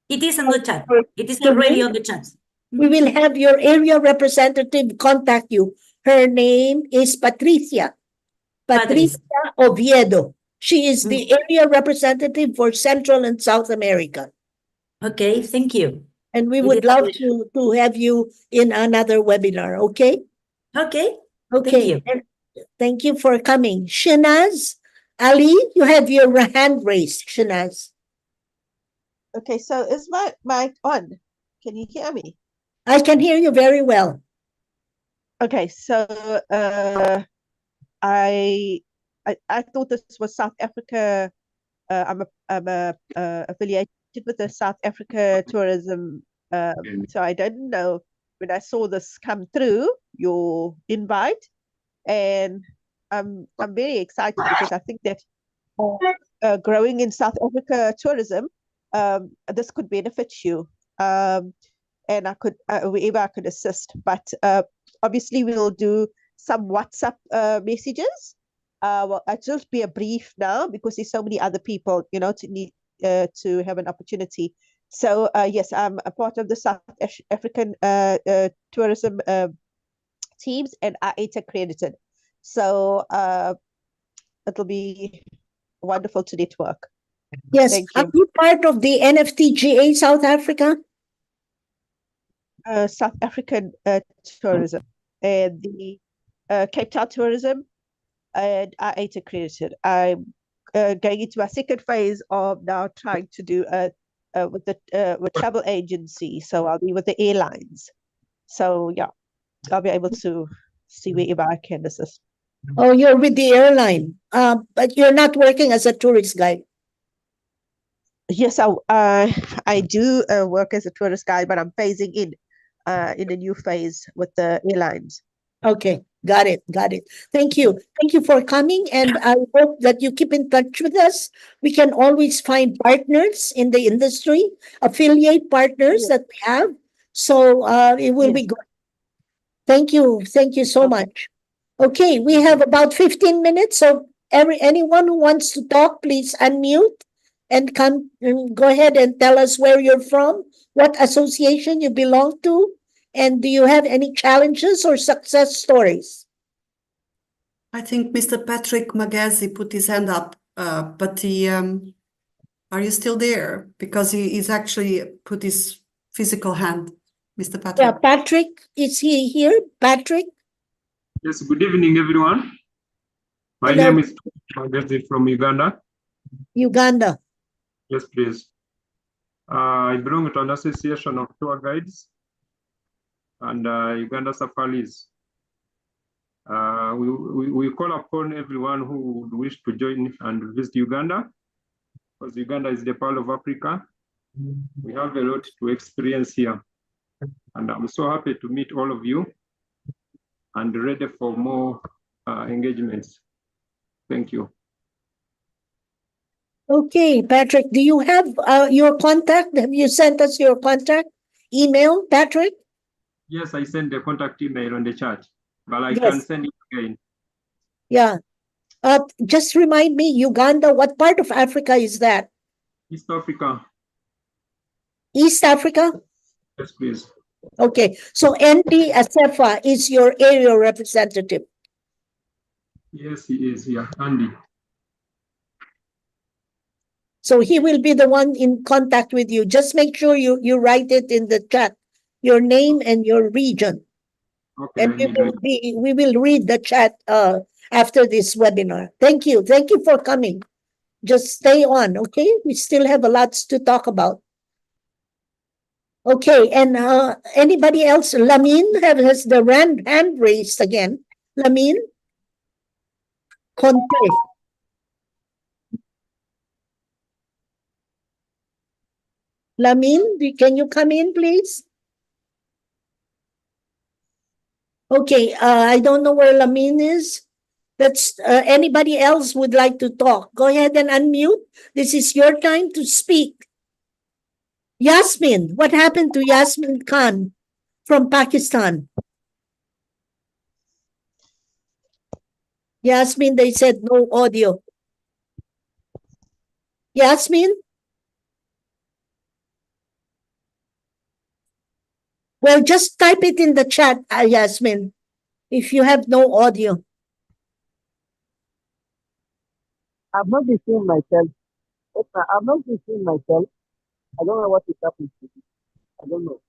It is in the chat. It is already on the chat. We will have your area representative contact you. Her name is Patricia Oviedo. She is the area representative for Central and South America. Okay, thank you. And we would love to have you in another webinar, okay? Okay. Okay. Thank you for coming. Shinaz Ali, you have your hand raised, Shinaz. Okay, so is my mic on? Can you hear me? I can hear you very well. Okay, so I thought this was South Africa. I'm affiliated with the South Africa tourism. So I didn't know when I saw this come through, your invite, and I'm very excited because I think that growing in South Africa tourism, this could benefit you, and I could wherever I could assist. But obviously, we'll do some WhatsApp messages. Well, I'll just be a brief now because there's so many other people, to need to have an opportunity. So yes, I'm a part of the South African tourism teams, and are ATA accredited. So it'll be wonderful to network. Yes, Thank are you part of the NFTGA South Africa? South African tourism and the Cape Town tourism, and are ATA accredited. I'm going into my second phase of now trying to do with travel agency. So I'll be with the airlines. So yeah, I'll be able to see wherever I can assist. Oh, you're with the airline, but you're not working as a tourist guide. Yes, I do work as a tourist guide, but I'm phasing in a new phase with the airlines. Okay, got it. Thank you for coming, and I hope that you keep in touch with us. We can always find partners in the industry, affiliate partners that we have. So it will be good. Thank you so much. Okay, we have about 15 minutes, so anyone who wants to talk, please unmute and come and go ahead and tell us where you're from, what association you belong to, and do you have any challenges or success stories? I think Mr. Patrick Magazi put his hand up, but Are you still there? Because he's actually put his physical hand, Mr. Patrick. Yeah, Patrick, is he here? Patrick? Yes, good evening, everyone. My Hello. name is Wagih from Uganda. Uganda. Yes, please. I belong to an association of tour guides and Uganda Safaris. We call upon everyone who would wish to join and visit Uganda, because Uganda is the Pearl of Africa. We have a lot to experience here. And I'm so happy to meet all of you and ready for more engagements. Thank you. Okay, Patrick, do you have your contact? Have you sent us your contact email, Patrick? Yes, I sent the contact email on the chat, but I Yes. can send it again. Yeah. Just remind me, Uganda, what part of Africa is that? East Africa. East Africa? Yes, please. Okay, so Endy Assefa is your area representative. Yes, he is here, Andy. So he will be the one in contact with you. Just make sure you write it in the chat, your name and your region. Okay, And we will read the chat after this webinar. Thank you. Thank you for coming. Just stay on, okay? We still have a lot to talk about. Okay, and anybody else? Lamin has the hand raised again. Lamin? Conte. Lamin, can you come in, please? Okay, I don't know where Lamin is. That's anybody else would like to talk. Go ahead and unmute. This is your time to speak. Yasmin, what happened to Yasmin Khan from Pakistan? Yasmin, they said no audio. Yasmin? Well, just type it in the chat, Yasmin, if you have no audio. I've not been seeing myself. I've not been seeing myself. I don't know what is happening to me. I don't know.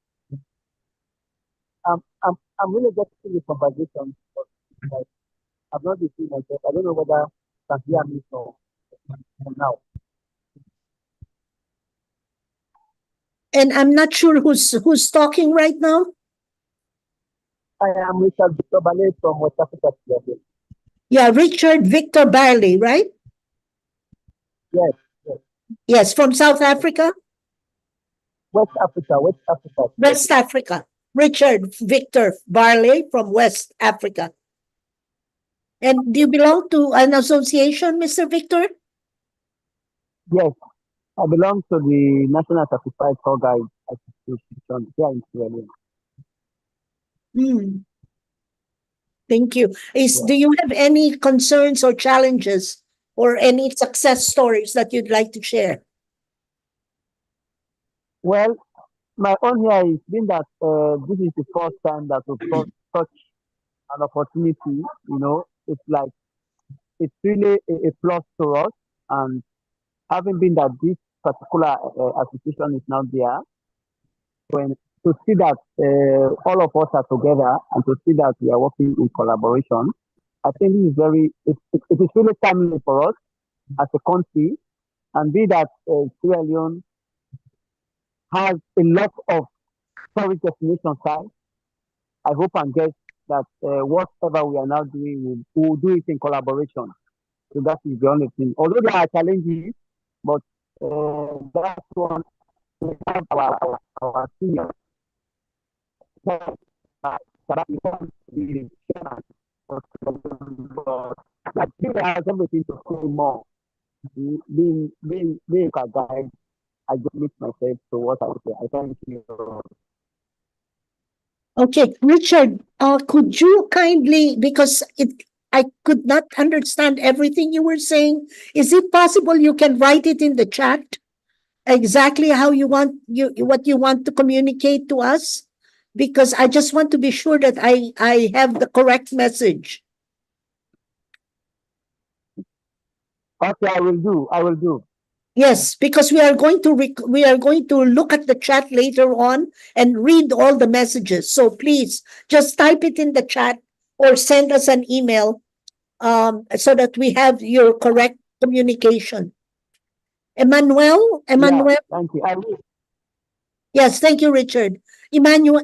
I'm really getting the conversation, but I've not been seeing myself. I don't know whether you can hear me for now. And I'm not sure who's talking right now. I am Richard Victor Ballet from West Africa. Yeah, Richard Victor Barley, right? Yes. Yes, from South Africa? West Africa. West Africa. Richard Victor Barley from West Africa. And do you belong to an association, Mr. Victor? Yes, I belong to the National Certified Tour Guide Association here in Sierra Leone. Thank you. Do you have any concerns or challenges or any success stories that you'd like to share? Well, my own here has been that this is the first time that we've got such an opportunity. You know, it's really a plus to us. And having been that this particular association is now there, to see that all of us are together and to see that we are working in collaboration, I think this is it is really timely for us as a country, and be that Sierra Leone has a lot of tourist destinations. I hope and guess that whatever we are now doing, we'll do it in collaboration. So that is the only thing. Although there are challenges, but that's one we have our seniors. Like he has everything to say more. Being a guide, I just limit myself to what I say. I thank you. Okay, Richard, could you kindly, because I could not understand everything you were saying. Is it possible you can write it in the chat exactly how you want what you want to communicate to us? Because I just want to be sure that I have the correct message. Okay, I will do. Yes, because we are going to look at the chat later on and read all the messages. So please just type it in the chat or send us an email so that we have your correct communication. Emmanuel? Yeah, thank you. I will. Yes, thank you, Richard. Emmanuel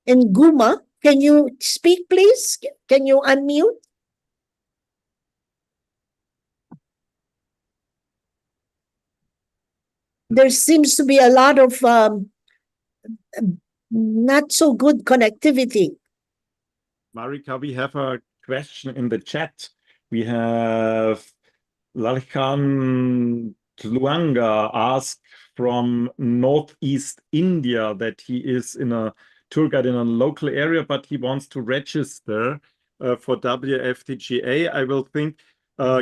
and Guma, can you speak, please? Can you unmute? There seems to be a lot of not so good connectivity. Marika, we have a question in the chat. We have Lalkhan Tluanga asked from Northeast India that he is in a tour guide in a local area, but he wants to register for WFTGA. I will think,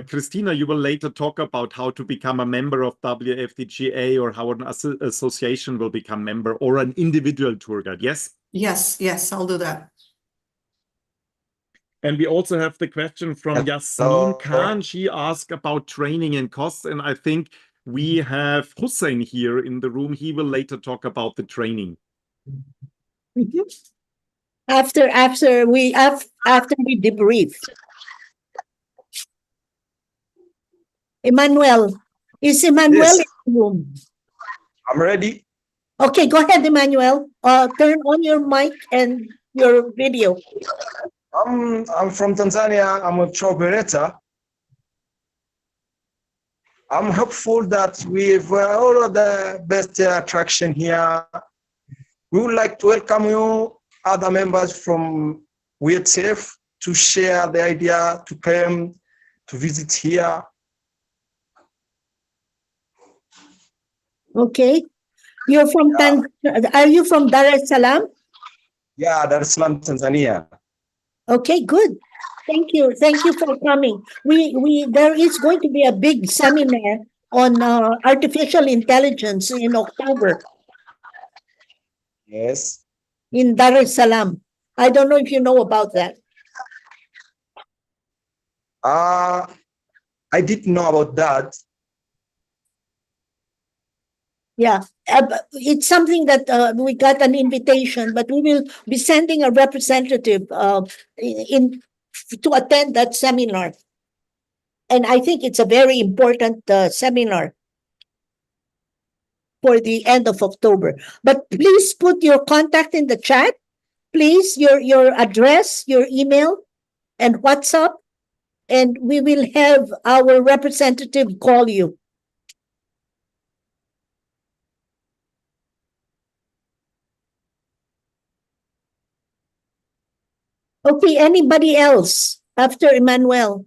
Christina, you will later talk about how to become a member of WFTGA or how an association will become member or an individual tour guide. Yes? Yes, I'll do that. And we also have the question from Yasmin Khan. She asked about training and costs. And I think we have Hussein here in the room. He will later talk about the training. After we debrief. Emmanuel, is Emmanuel Yes. in the room? I'm ready. Okay, go ahead, Emmanuel. Turn on your mic and your video. I'm from Tanzania. I'm a tour operator. I'm hopeful that we've all of the best attraction here. We would like to welcome you, other members from WFTF, to share the idea to come to visit here. Okay. You're from Are you from Dar es Salaam? Yeah, Dar es Salaam, Tanzania. Okay, good. Thank you. Thank you for coming. There is going to be a big seminar on artificial intelligence in October Yes. in Dar es Salaam. I don't know if you know about that. I didn't know about that. Yeah, it's something that we got an invitation, but we will be sending a representative to attend that seminar. And I think it's a very important seminar for the end of October. But please put your contact in the chat. Please, your address, your email, and WhatsApp, and we will have our representative call you. Okay, anybody else after Emmanuel?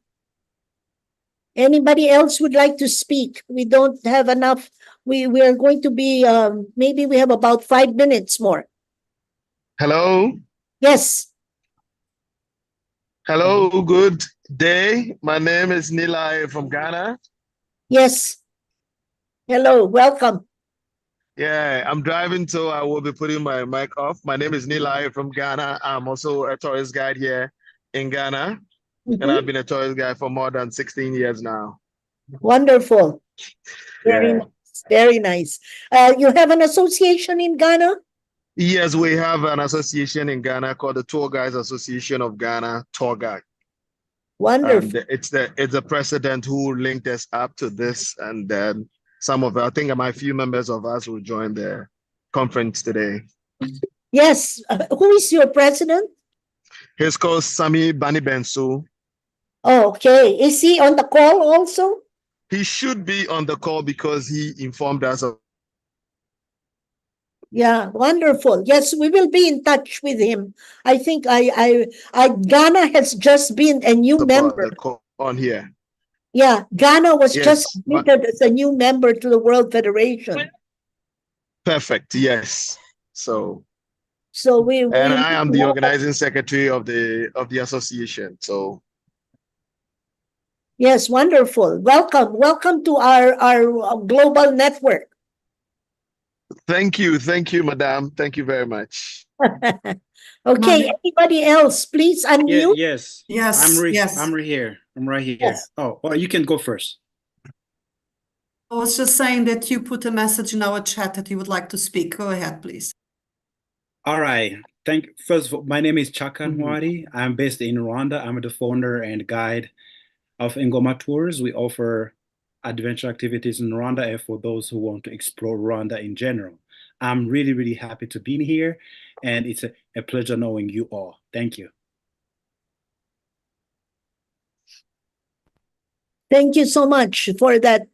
Anybody else would like to speak? We don't have enough. We are going to be, maybe we have about 5 minutes more. Hello. Yes. Hello, good day. My name is Nilai from Ghana. Yes. Hello, welcome. Yeah, I'm driving, so I will be putting my mic off. My name is Nilai from Ghana. I'm also a tourist guide here in Ghana. And I've been a tourist guide for more than 16 years now. Wonderful. Very nice. Very nice. You have an association in Ghana? Yes, we have an association in Ghana called the Tour Guides Association of Ghana, Tour Guide. Wonderful. And it's the president who linked us up to this, and then I think my few members of us will join the conference today. Yes. Who is your president? He's called Sami Bani Bensu. Oh, okay. Is he on the call also? He should be on the call because he informed us of. Yeah, wonderful. Yes, we will be in touch with him. I think Ghana has just been a new member on here. Yeah, Ghana was just admitted as a new member to the World Federation. Perfect. Yes. So and I am the organizing secretary of the association. So yes, wonderful. Welcome to our global network. Thank you, madam. Thank you very much. Okay, anybody else, please unmute. Yes. Yes. I'm right here. Yes. Oh, well, you can go first. was just saying that you put a message in our chat that you would like to speak. Go ahead, please. All right. First of all, my name is Chaka Nwari. I'm based in Rwanda. I'm the founder and guide of Ngoma Tours. We offer adventure activities in Rwanda and for those who want to explore Rwanda in general. I'm really, really happy to be here, and it's a pleasure knowing you all. Thank you. Thank you so much for that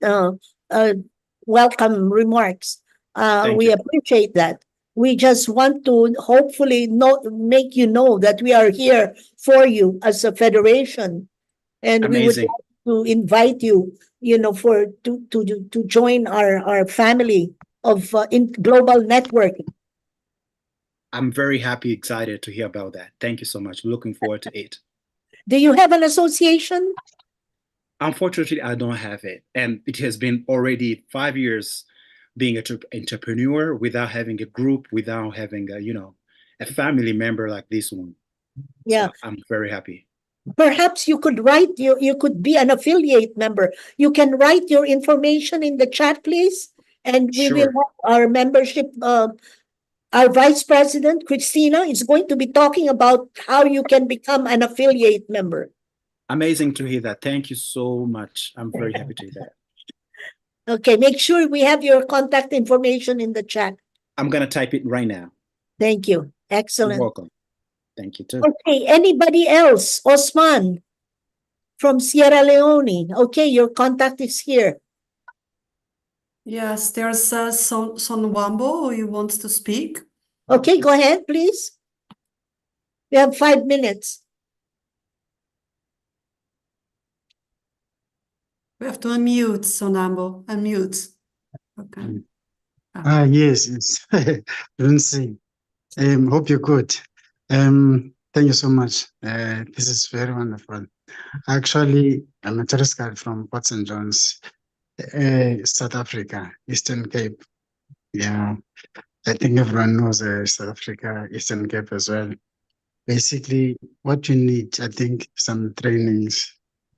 welcome remarks. We appreciate that. We just want to hopefully make you know that we are here for you as a federation, and we would like to invite you, to join our family of in global networking. I'm very happy, excited to hear about that. Thank you so much. Looking forward to it. Do you have an association? Unfortunately, I don't have it. And it has been already 5 years being an entrepreneur without having a group, without having a family member like this one. Yeah. So I'm very happy. Perhaps you could write, you could be an affiliate member. You can write your information in the chat, please. And we will have our membership, our Vice President, Christina, is going to be talking about how you can become an affiliate member. Amazing to hear that. Thank you so much. I'm very happy to hear that. Okay, make sure we have your contact information in the chat. I'm going to type it right now. Thank you. Excellent. You're welcome. Thank you too. Okay, anybody else? Osman from Sierra Leone. Okay, your contact is here. Yes, there's Son Wambo who wants to speak. Okay, go ahead, please. We have 5 minutes. We have to unmute, Sonambo. Unmute. Okay. Yes. Luncy. Hope you're good. Thank you so much. This is very wonderful. Actually, I'm a tourist guide from Port St. John's, South Africa, Eastern Cape. Yeah, I think everyone knows South Africa, Eastern Cape as well. Basically, what you need, I think, some trainings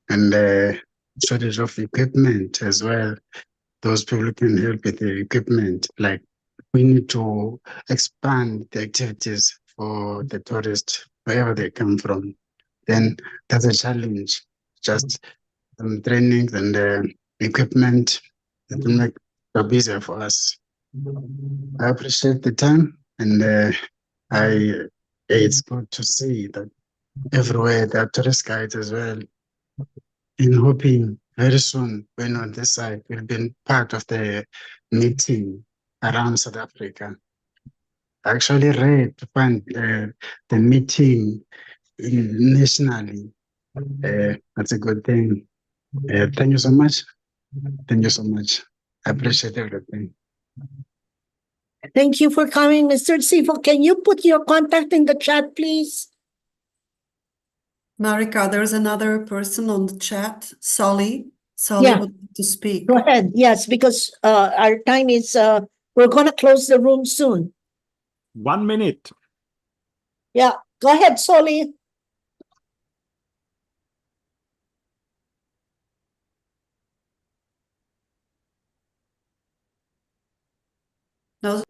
and shortage of equipment as well. Those people can help with the equipment. Like, we need to expand the activities for the tourists, wherever they come from. Then that's a challenge. Just some trainings and equipment that will make it easier for us. I appreciate the time, and it's good to see that everywhere there are tourist guides as well. In hoping very soon, when on this side, we'll be part of the meeting around South Africa. I actually read to find the meeting nationally. That's a good thing. Thank you so much. Thank you so much. I appreciate everything. Thank you for coming, Mr. Sifo. Can you put your contact in the chat, please? Marika, there's another person on the chat, Solly. Solly Yeah. would like to speak. Go ahead. Yes, because our time is, we're going to close the room soon. 1 minute. Yeah, go ahead, Solly. No.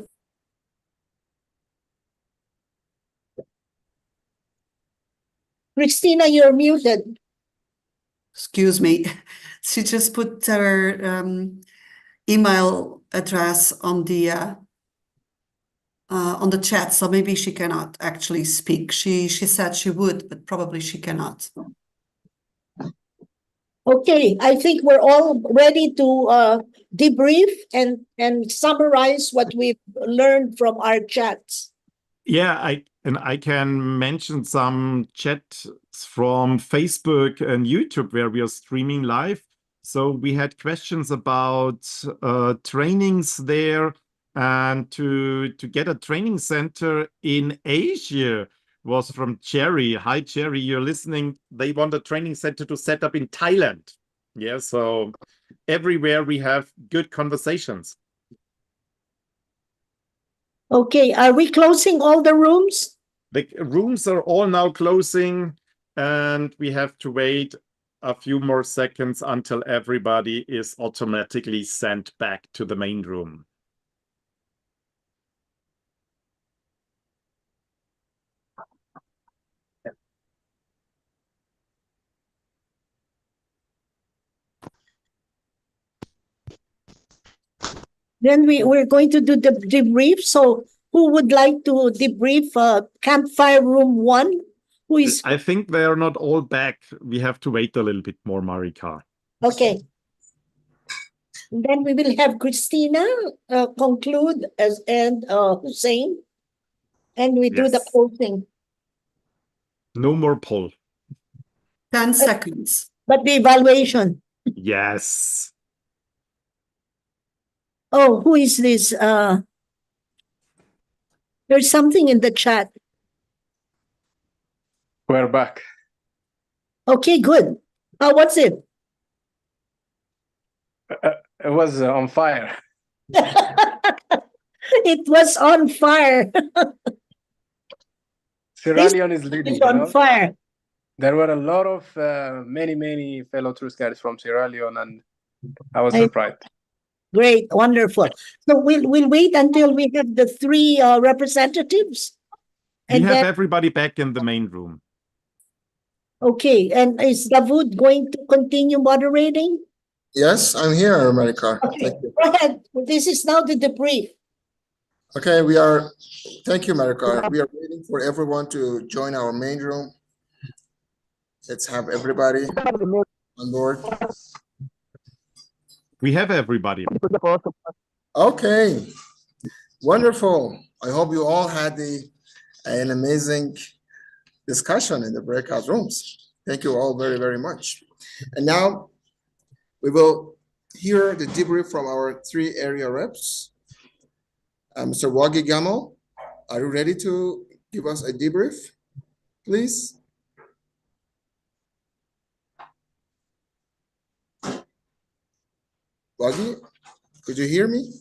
Christina, you're muted. Excuse me. She just put her email address on the chat, so maybe she cannot actually speak. She said she would, but probably she cannot. Okay, I think we're all ready to debrief and summarize what we've learned from our chats. Yeah, I can mention some chats from Facebook and YouTube where we are streaming live. So we had questions about trainings there, and to get a training center in Asia was from Cherry. Hi, Cherry, you're listening. They want a training center to set up in Thailand. Yeah, so everywhere we have good conversations. Okay, are we closing all the rooms? The rooms are all now closing, and we have to wait a few more seconds until everybody is automatically sent back to the main room. Then we're going to do the debrief. So who would like to debrief campfire room 1? Who is I think they are not all back. We have to wait a little bit more, Marika. okay? Then we will have Christina conclude and Hussein, and we do the Yes. closing. No more poll. 10 seconds. But the evaluation. Yes. Oh, who is this? There's something in the chat. We're back. Okay, good. What's it? It was on fire. It was on fire. Sierra Leone is leading. It's on fire. There were a lot of many fellow tourist guides from Sierra Leone, and I was surprised. Great, wonderful. So we'll wait until we have the 3 representatives. We have everybody back in the main room. Okay, and is Davoud going to continue moderating? Yes, I'm here, Marika. Okay, Thank you. go ahead. This is now the debrief. Okay, thank you, Marika. We are waiting for everyone to join our main room. Let's have everybody on board. We have everybody. Okay, wonderful. I hope you all had an amazing discussion in the breakout rooms. Thank you all very, very much. And now we will hear the debrief from our 3 area reps. Mr. Wagih Gamal, are you ready to give us a debrief, please? Wagih, could you hear me?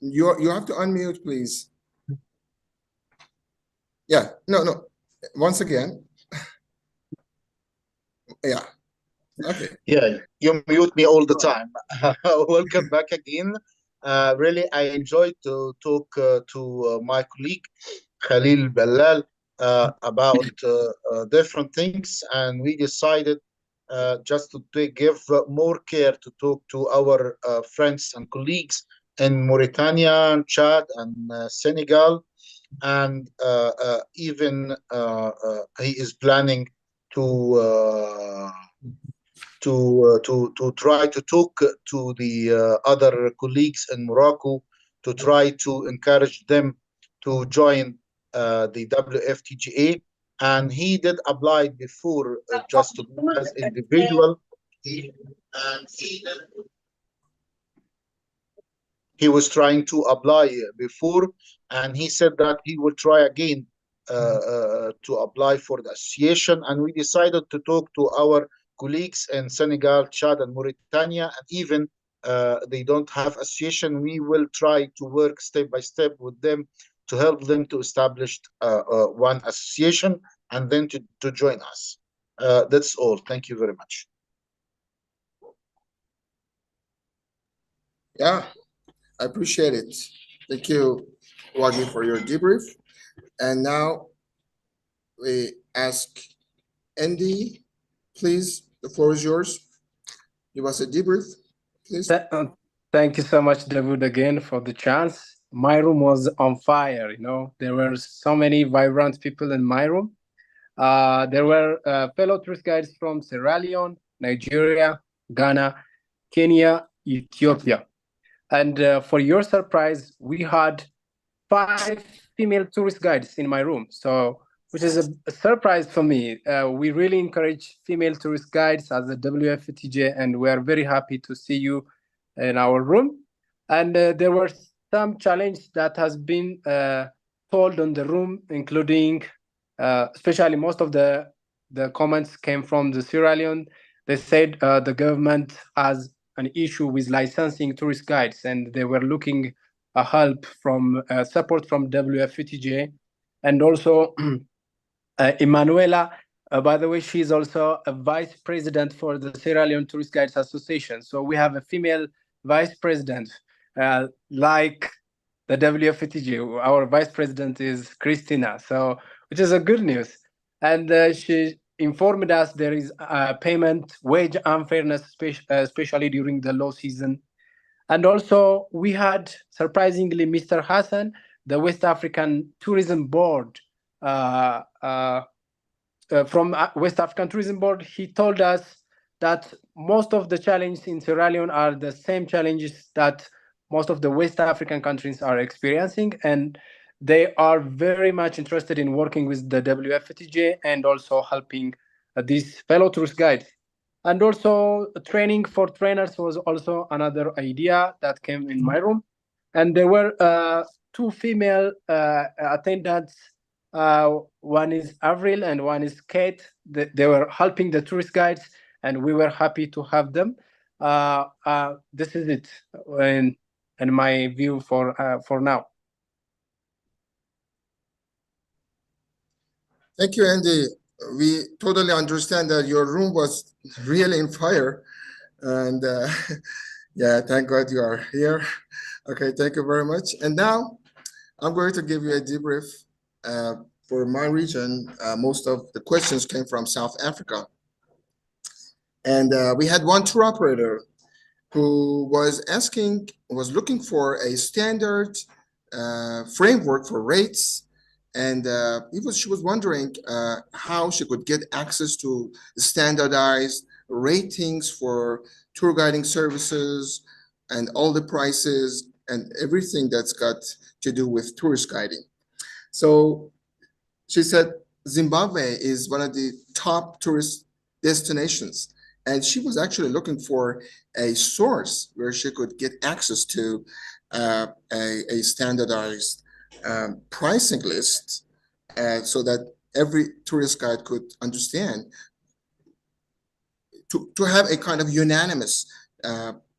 You have to unmute, please. Yeah, no. Once again. Yeah. Okay. Yeah, you mute me all the time. Welcome back again. Really, I enjoyed to talk to my colleague Khalil Ballal about different things, and we decided just to give more care to talk to our friends and colleagues in Mauritania, Chad, and Senegal, and even he is planning to try to talk to the other colleagues in Morocco to try to encourage them to join the WFTGA. And he did apply before just to be as individual. And he was trying to apply before, and he said that he will try again to apply for the association. And we decided to talk to our colleagues in Senegal, Chad, and Mauritania, and even they don't have association. We will try to work step by step with them to help them to establish one association and then to join us. That's all. Thank you very much. Yeah, I appreciate it. Thank you, Wagih, for your debrief. And now we ask Endy, please, the floor is yours. Give us a debrief, please. Thank you so much, Davoud, again for the chance. My room was on fire, There were so many vibrant people in my room. There were fellow tourist guides from Sierra Leone, Nigeria, Ghana, Kenya, Ethiopia. And for your surprise, we had 5 female tourist guides in my room, which is a surprise for me. We really encourage female tourist guides as a WFTGA, and we are very happy to see you in our room. And there were some challenges that has been told on the room, including, especially most of the comments came from the Sierra Leone. They said the government has an issue with licensing tourist guides, and they were looking a help from support from WFTGA And also Emanuela, by the way, she's also a vice president for the Sierra Leone Tourist Guides Association. So we have a female vice president, like the WFTGA. Our vice president is Christina, so which is a good news. And she informed us there is payment wage unfairness, especially during the low season. And also we had, surprisingly, Mr. Hassan, the West African Tourism Board, from West African Tourism Board. He told us that most of the challenges in Sierra Leone are the same challenges that most of the West African countries are experiencing, and they are very much interested in working with the WFTGA and also helping these fellow tourist guides. And also training for trainers was also another idea that came in my room. And there were 2 female attendants. One is Avril and one is Kate. They were helping the tourist guides, and we were happy to have them. This is it in my view for now. Thank you, Endy. We totally understand that your room was really in fire. And yeah, thank God you are here. Okay, thank you very much. And now I'm going to give you a debrief. For my region, most of the questions came from South Africa. And we had one tour operator who was looking for a standard framework for rates. And she was wondering how she could get access to standardized ratings for tour guiding services and all the prices and everything that's got to do with tourist guiding. So she said Zimbabwe is one of the top tourist destinations. And she was actually looking for a source where she could get access to a standardized pricing list so that every tourist guide could understand, to have a kind of unanimous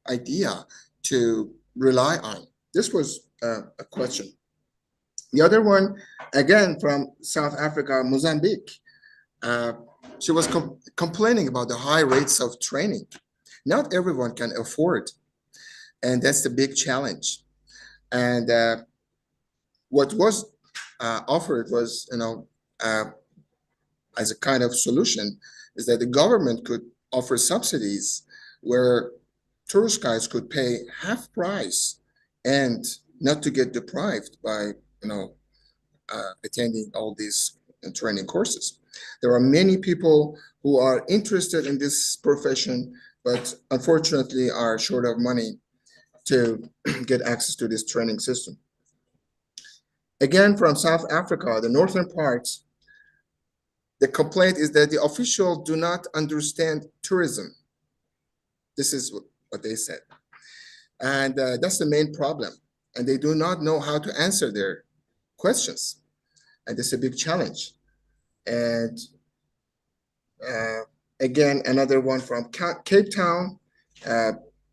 idea to rely on. This was a question. The other one, again, from South Africa, Mozambique. She was complaining about the high rates of training. Not everyone can afford, and that's the big challenge. And what was offered was, as a kind of solution, is that the government could offer subsidies where tourist guides could pay half price and not to get deprived by attending all these training courses. There are many people who are interested in this profession, but unfortunately are short of money to get access to this training system. Again, from South Africa, the northern parts, the complaint is that the officials do not understand tourism. This is what they said. And that's the main problem. And they do not know how to answer their questions. And it's a big challenge. And again, another one from Cape Town.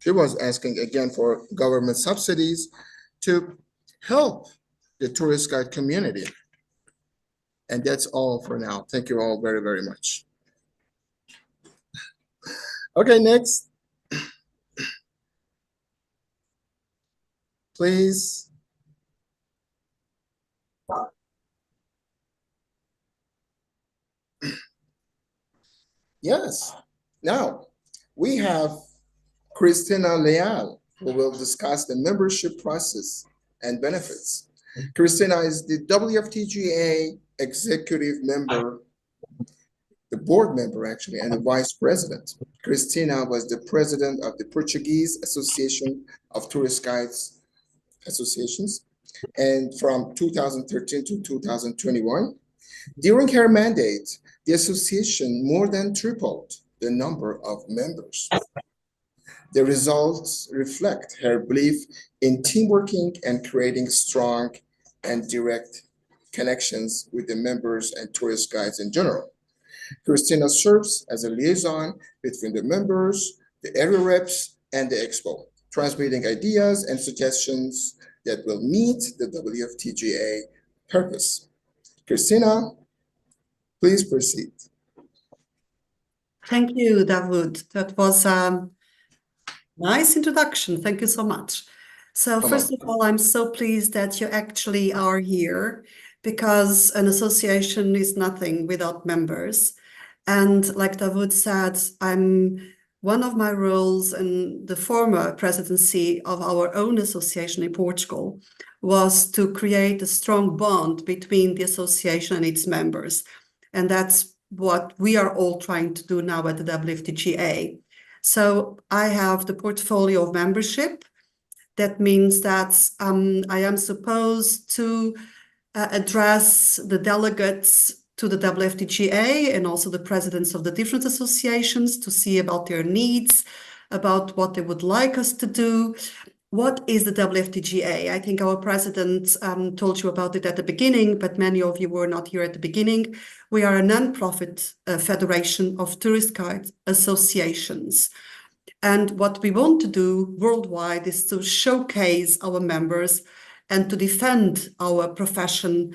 She was asking again for government subsidies to help the tourist guide community. And that's all for now. Thank you all very, very much. Okay, next. Please. Yes. Now, we have Christina Leal, who will discuss the membership process and benefits. Christina is the WFTGA executive member, the board member actually, and the vice president. Christina was the president of the Portuguese Association of Tourist Guides Associations, and from 2013 to 2021. During her mandate, the association more than tripled the number of members. The results reflect her belief in teamworking and creating strong and direct connections with the members and tourist guides in general. Christina serves as a liaison between the members, the area reps, and the expo, transmitting ideas and suggestions that will meet the WFTGA purpose. Christina, please proceed. Thank you, Davoud. That was a nice introduction. Thank you so much. So first of all, I'm so pleased that you actually are here, because an association is nothing without members. And like Davoud said, one of my roles in the former presidency of our own association in Portugal was to create a strong bond between the association and its members. And that's what we are all trying to do now at the WFTGA. So I have the portfolio of membership. That means that I am supposed to address the delegates to the WFTGA and also the presidents of the different associations to see about their needs, about what they would like us to do. What is the WFTGA? I think our president told you about it at the beginning, but many of you were not here at the beginning. We are a non-profit federation of tourist guide associations. And what we want to do worldwide is to showcase our members and to defend our profession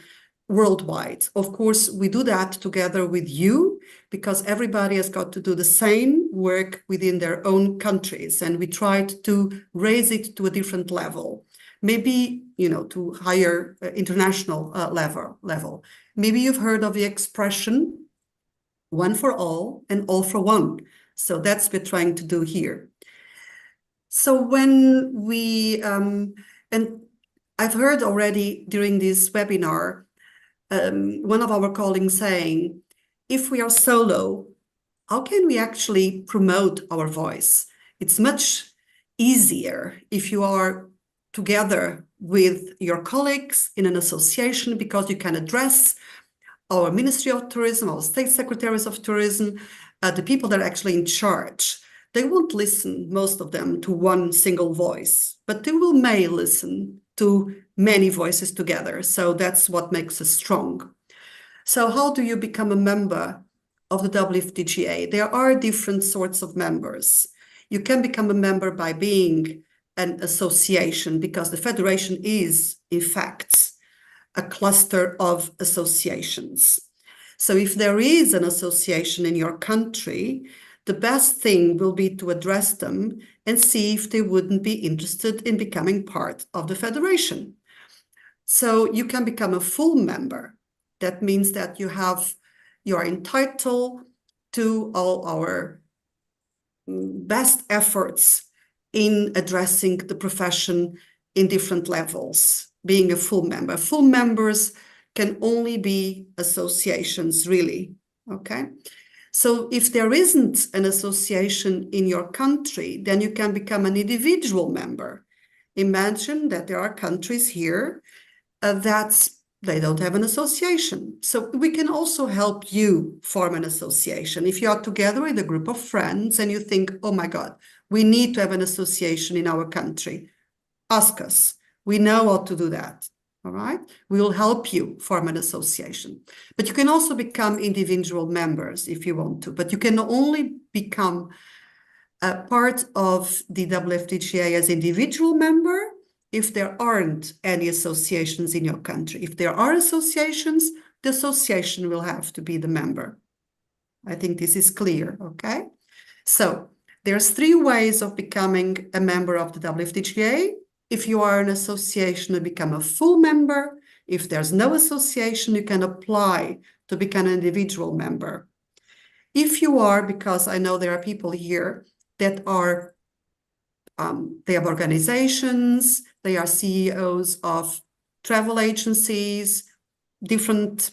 worldwide. Of course, we do that together with you, because everybody has got to do the same work within their own countries. And we tried to raise it to a different level, maybe, to higher international level. Maybe you've heard of the expression, one for all and all for one. So that's what we're trying to do here. So when we, and I've heard already during this webinar, one of our colleagues saying, if we are solo, how can we actually promote our voice? It's much easier if you are together with your colleagues in an association, because you can address our Ministry of Tourism, our State Secretaries of Tourism, the people that are actually in charge. They won't listen, most of them, to one single voice, but they may listen to many voices together. So that's what makes us strong. So how do you become a member of the WFTGA? There are different sorts of members. You can become a member by being an association, because the federation is, in fact, a cluster of associations. So if there is an association in your country, the best thing will be to address them and see if they wouldn't be interested in becoming part of the federation. So you can become a full member. That means that you are entitled to all our best efforts in addressing the profession in different levels, being a full member. Full members can only be associations, really, okay? So if there isn't an association in your country, then you can become an individual member. Imagine that there are countries here that they don't have an association. So we can also help you form an association. If you are together with a group of friends and you think, oh my God, we need to have an association in our country, ask us. We know how to do that. All right, we will help you form an association. But you can also become individual members if you want to, but you can only become a part of the WFTGA as individual member if there aren't any associations in your country. If there are associations, the association will have to be the member. I think this is clear, okay? So there's 3 ways of becoming a member of the WFTGA. If you are an association, you become a full member. If there's no association, you can apply to become an individual member. If you are, because I know there are people here that are, they have organizations, they are CEOs of travel agencies, different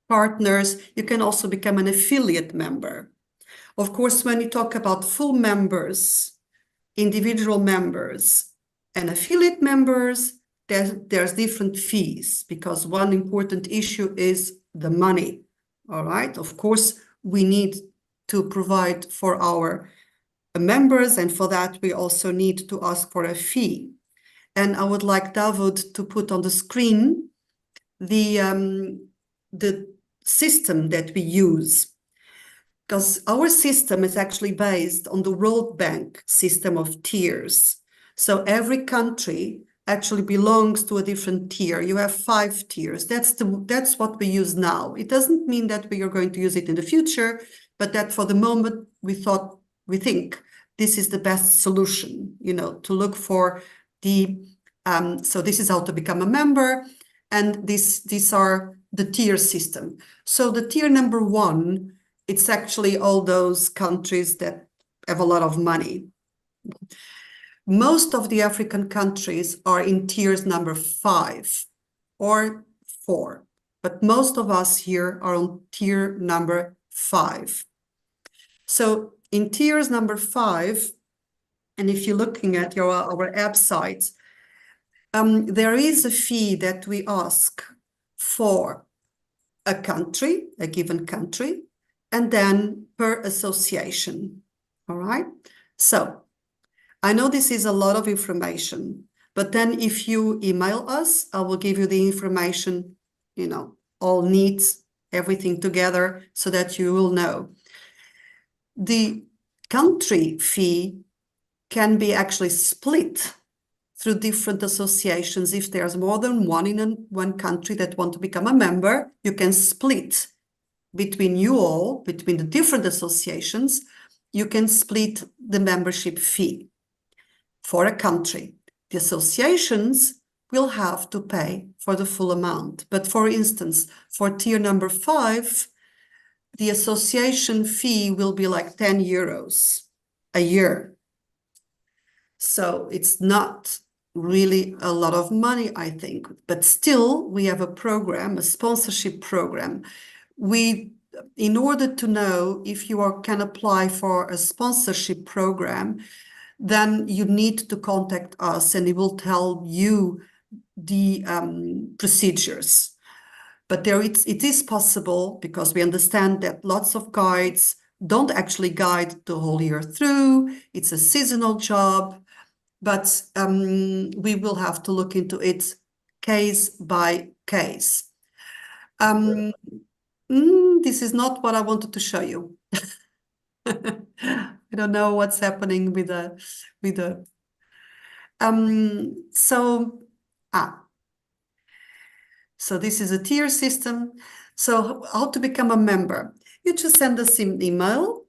partners, you can also become an affiliate member. Of course, when you talk about full members, individual members, and affiliate members, there's different fees, because one important issue is the money, all right? Of course, we need to provide for our members, and for that, we also need to ask for a fee. And I would like Davoud to put on the screen the system that we use, because our system is actually based on the World Bank system of tiers. So every country actually belongs to a different tier. You have 5 tiers. That's what we use now. It doesn't mean that we are going to use it in the future, but that for the moment we think this is the best solution, you know, to look for the so this is how to become a member, and these are the tier system. So the tier number 1, it's actually all those countries that have a lot of money. Most of the African countries are in tiers number 5 or 4, but most of us here are on tier number 5. So in tiers number 5, and if you're looking at our website, there is a fee that we ask for a country, a given country, and then per association. All right. So I know this is a lot of information, but then if you email us, I will give you the information, you know, all needs, everything together so that you will know. The country fee can be actually split through different associations. If there's more than one in one country that want to become a member, you can split between you all, between the different associations, you can split the membership fee for a country. The associations will have to pay for the full amount. But for instance, for tier number 5, the association fee will be like 10 euros a year. So it's not really a lot of money, I think, but still we have a program, a sponsorship program. In order to know if you can apply for a sponsorship program, then you need to contact us and we will tell you the procedures. But it is possible, because we understand that lots of guides don't actually guide the whole year through. It's a seasonal job, but we will have to look into it case by case. This is not what I wanted to show you. I don't know what's happening with the so this is a tier system. So how to become a member? You just send us an email.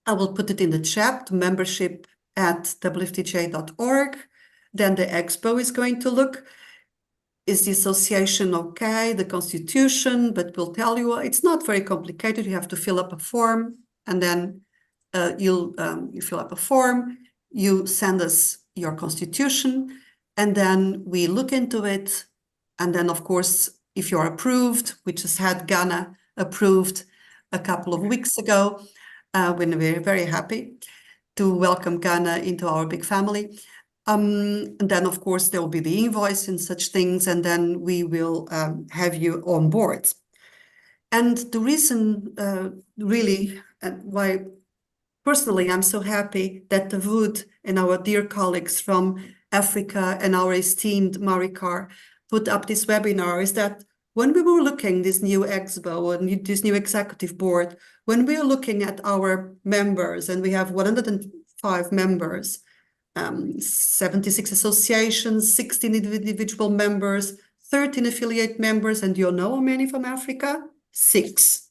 I will put it in the chat, membership@wftga.org. Then the expo is going to look, is the association okay, the constitution, but we'll tell you it's not very complicated. You have to fill up a form, and then you fill up a form, you send us your constitution, and then we look into it. And then, of course, if you're approved, we just had Ghana approved a couple of weeks ago. We're very, very happy to welcome Ghana into our big family. And then, of course, there will be the invoice and such things, and then we will have you on board. And the reason really why personally I'm so happy that Davoud and our dear colleagues from Africa and our esteemed Marikar put up this webinar is that when we were looking this new expo and this new executive board, when we are looking at our members, and we have 105 members, 76 associations, 16 individual members, 13 affiliate members, and you know how many from Africa? 6.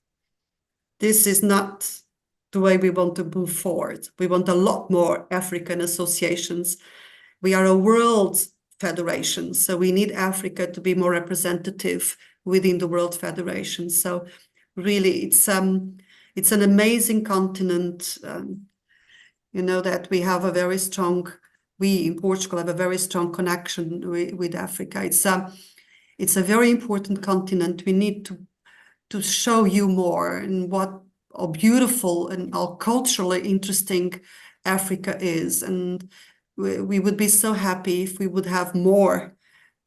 This is not the way we want to move forward. We want a lot more African associations. We are a world federation, so we need Africa to be more representative within the World Federation. So really, it's an amazing continent. You know that we have a very strong, we in Portugal have a very strong connection with Africa. It's a very important continent. We need to show you more and how beautiful and how culturally interesting Africa is. And we would be so happy if we would have more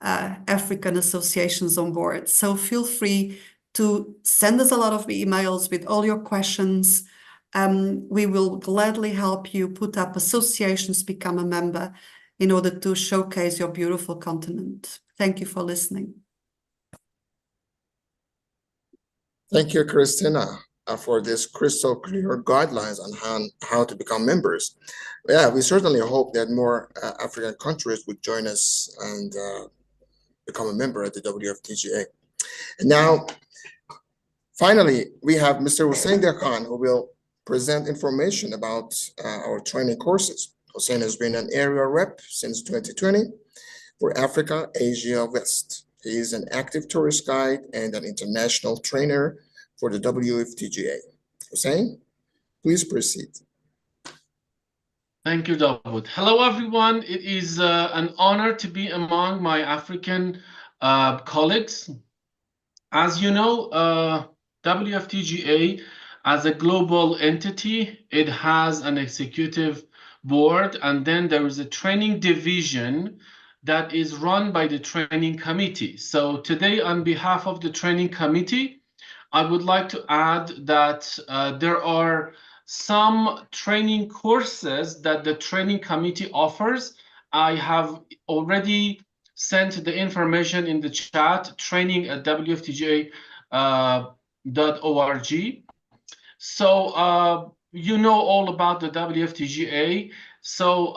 African associations on board. So feel free to send us a lot of emails with all your questions. We will gladly help you put up associations, become a member in order to showcase your beautiful continent. Thank you for listening. Thank you, Christina. for this crystal clear guidelines on how to become members. Yeah, we certainly hope that more African countries would join us and become a member at the WFTGA. And now, finally, we have Mr. Davoud Dehghan, who will present information about our training courses. Hussein has been an area rep since 2020 for Africa, Asia, West. He is an active tourist guide and an international trainer for the WFTGA. Hussein, please proceed. Thank you, Davoud. Hello, everyone. It is an honor to be among my African colleagues. As you know, WFTGA, as a global entity, it has an executive board, and then there is a training division that is run by the training committee. So today, on behalf of the training committee, I would like to add that there are some training courses that the training committee offers. I have already sent the information in the chat, training@wftga.org. So you know all about the WFTGA. So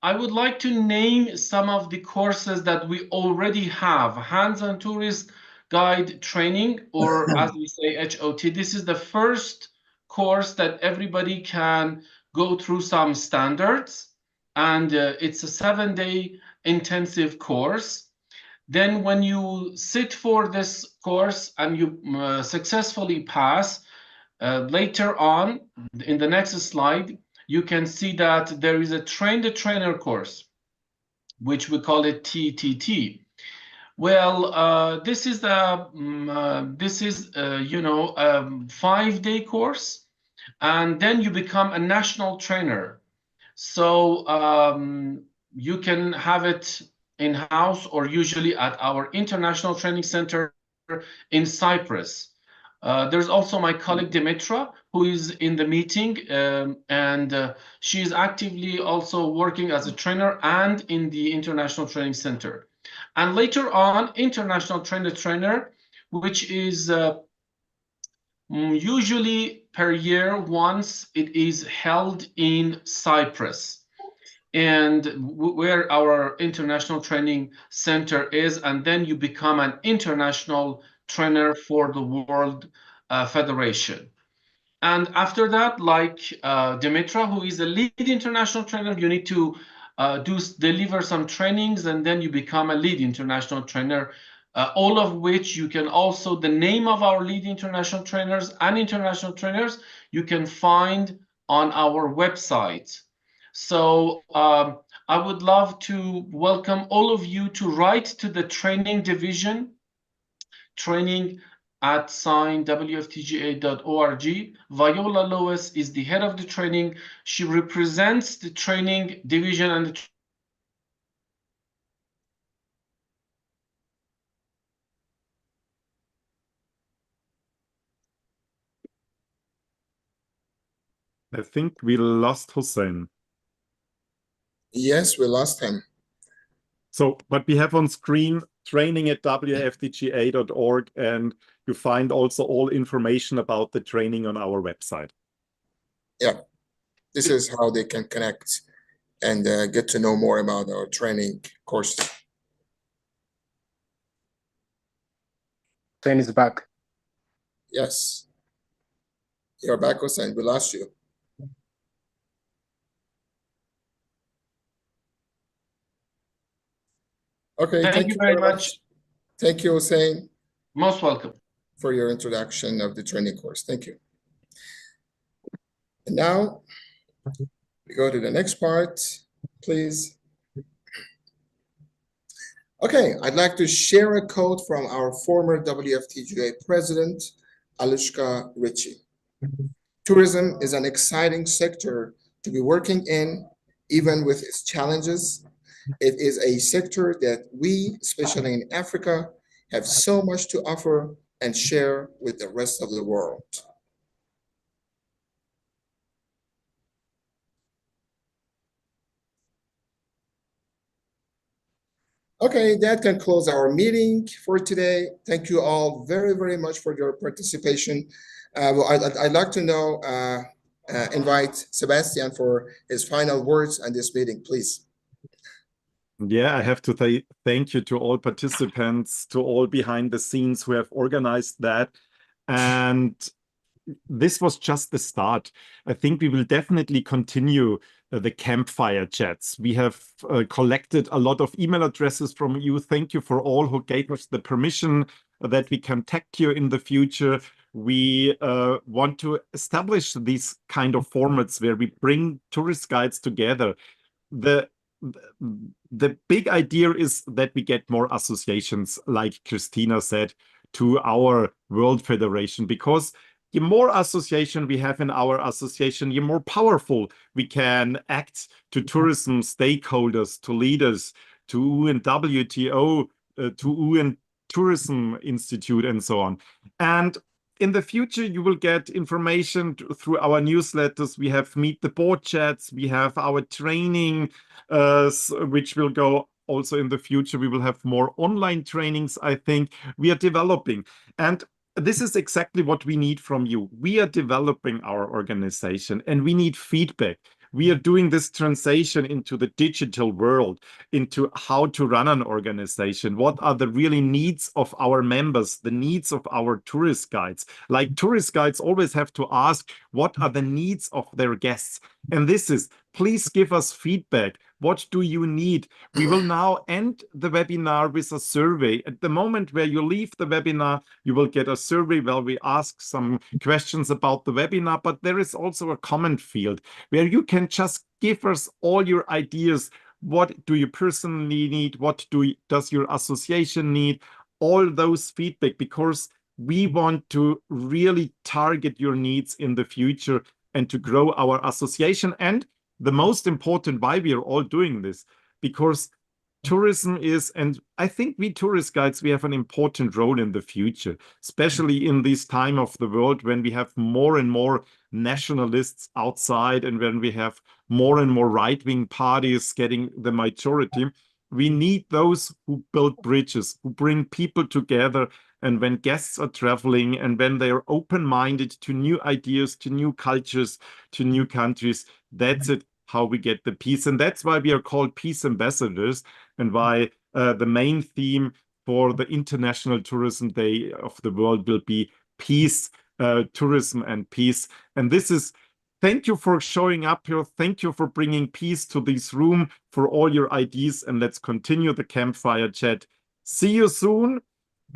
I would like to name some of the courses that we already have. Hands-on tourist guide training, or as we say, HOT. This is the first course that everybody can go through some standards, and it's a 7-day intensive course. Then when you sit for this course and you successfully pass, later on in the next slide, you can see that there is a train the trainer course, which we call it TTT. Well, this is a 5-day course, and then you become a national trainer. So you can have it in-house or usually at our international training center in Cyprus. There's also my colleague Dimitra, who is in the meeting, and she is actively also working as a trainer and in the international training center. And later on, international trainer, which is usually per year once. It is held in Cyprus, and where our international training center is, and then you become an international trainer for the World Federation. And after that, like Dimitra, who is a lead international trainer, you need to deliver some trainings, and then you become a lead international trainer, all of which you can also, the name of our lead international trainers and international trainers, you can find on our website. So I would love to welcome all of you to write to the training division, training@WFTGA.org. Viola Lois is the head of the training. She represents the training division and the I think we lost Hussein. Yes, we lost him. So, but we have on screen training@WFTGA.org, and you find also all information about the training on our website. Yeah, this is how they can connect and get to know more about our training courses. Hussein is back. Yes. You're back, Hussein. We lost you. Okay, Thank you very much. Thank you, Hussein. Most welcome. For your introduction of the training course. Thank you. And now we go to the next part, please. Okay, I'd like to share a quote from our former WFTGA president, Alushka Ritchie. Tourism is an exciting sector to be working in, even with its challenges. It is a sector that we, especially in Africa, have so much to offer and share with the rest of the world. Okay, that concludes our meeting for today. Thank you all very, very much for your participation. Well, I'd like to know, invite Sebastian for his final words on this meeting, please. Yeah, I have to thank you to all participants, to all behind the scenes who have organized that. And this was just the start. I think we will definitely continue the campfire chats. We have collected a lot of email addresses from you. Thank you for all who gave us the permission that we contact you in the future. We want to establish these kind of formats where we bring tourist guides together. The big idea is that we get more associations, like Christina said, to our World Federation, because the more association we have in our association, the more powerful we can act to tourism stakeholders, to leaders, to UNWTO, to UN Tourism Institute, and so on. And in the future, you will get information through our newsletters. We have Meet the Board chats. We have our training, which will go also in the future. We will have more online trainings, I think. We are developing. And this is exactly what we need from you. We are developing our organization and we need feedback. We are doing this transition into the digital world, into how to run an organization. What are the really needs of our members, the needs of our tourist guides? Like tourist guides always have to ask, what are the needs of their guests? And this is, please give us feedback. What do you need? We will now end the webinar with a survey. At the moment where you leave the webinar, you will get a survey where we ask some questions about the webinar, but there is also a comment field where you can just give us all your ideas. What do you personally need? What does your association need? All those feedback, because we want to really target your needs in the future and to grow our association. And the most important, why we are all doing this, because tourism is, and I think we tourist guides, we have an important role in the future, especially in this time of the world when we have more and more nationalists outside and when we have more and more right-wing parties getting the majority. We need those who build bridges, who bring people together. And when guests are traveling and when they are open-minded to new ideas, to new cultures, to new countries, that's it, how we get the peace. And that's why we are called Peace Ambassadors, and why the main theme for the International Tourism Day of the World will be peace, tourism and peace. And this is, thank you for showing up here. Thank you for bringing peace to this room, for all your ideas. And let's continue the campfire chat. See you soon.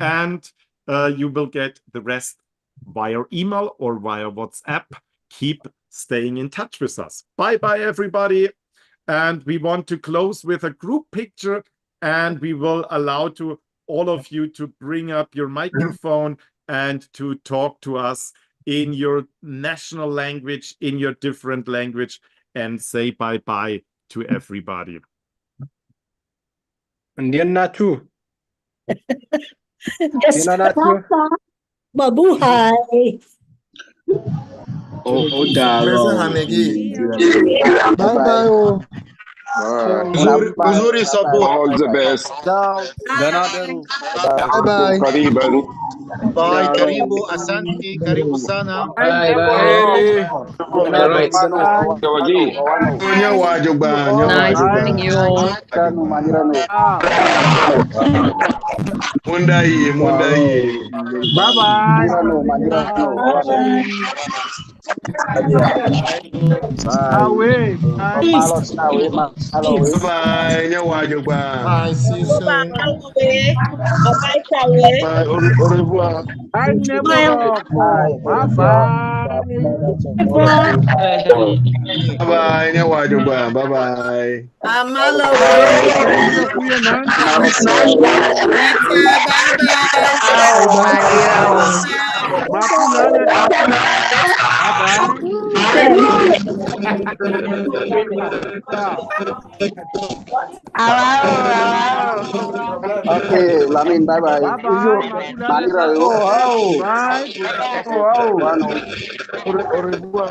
And you will get the rest via email or via WhatsApp. Keep staying in touch with us. Bye-bye, everybody. And we want to close with a group picture, and we will allow to all of you to bring up your microphone and to talk to us in your national language, in your different language, and say bye-bye to everybody. Indiana too. Yes, mabuhay. Bye-bye. Uzuri Sabu. All the best. Bye-bye. Bye. Karibu. Asante. Karibu sana. Bye. Nice meeting you all. Mundai. Bye-bye. Away. Bye. Bye. See you soon. Bye. Au revoir. Bye, neighbor. Bye-bye. Bye. Bye. Amalo. Okay, Lamin, bye-bye. bye-bye. Manira, Bye. Au revoir.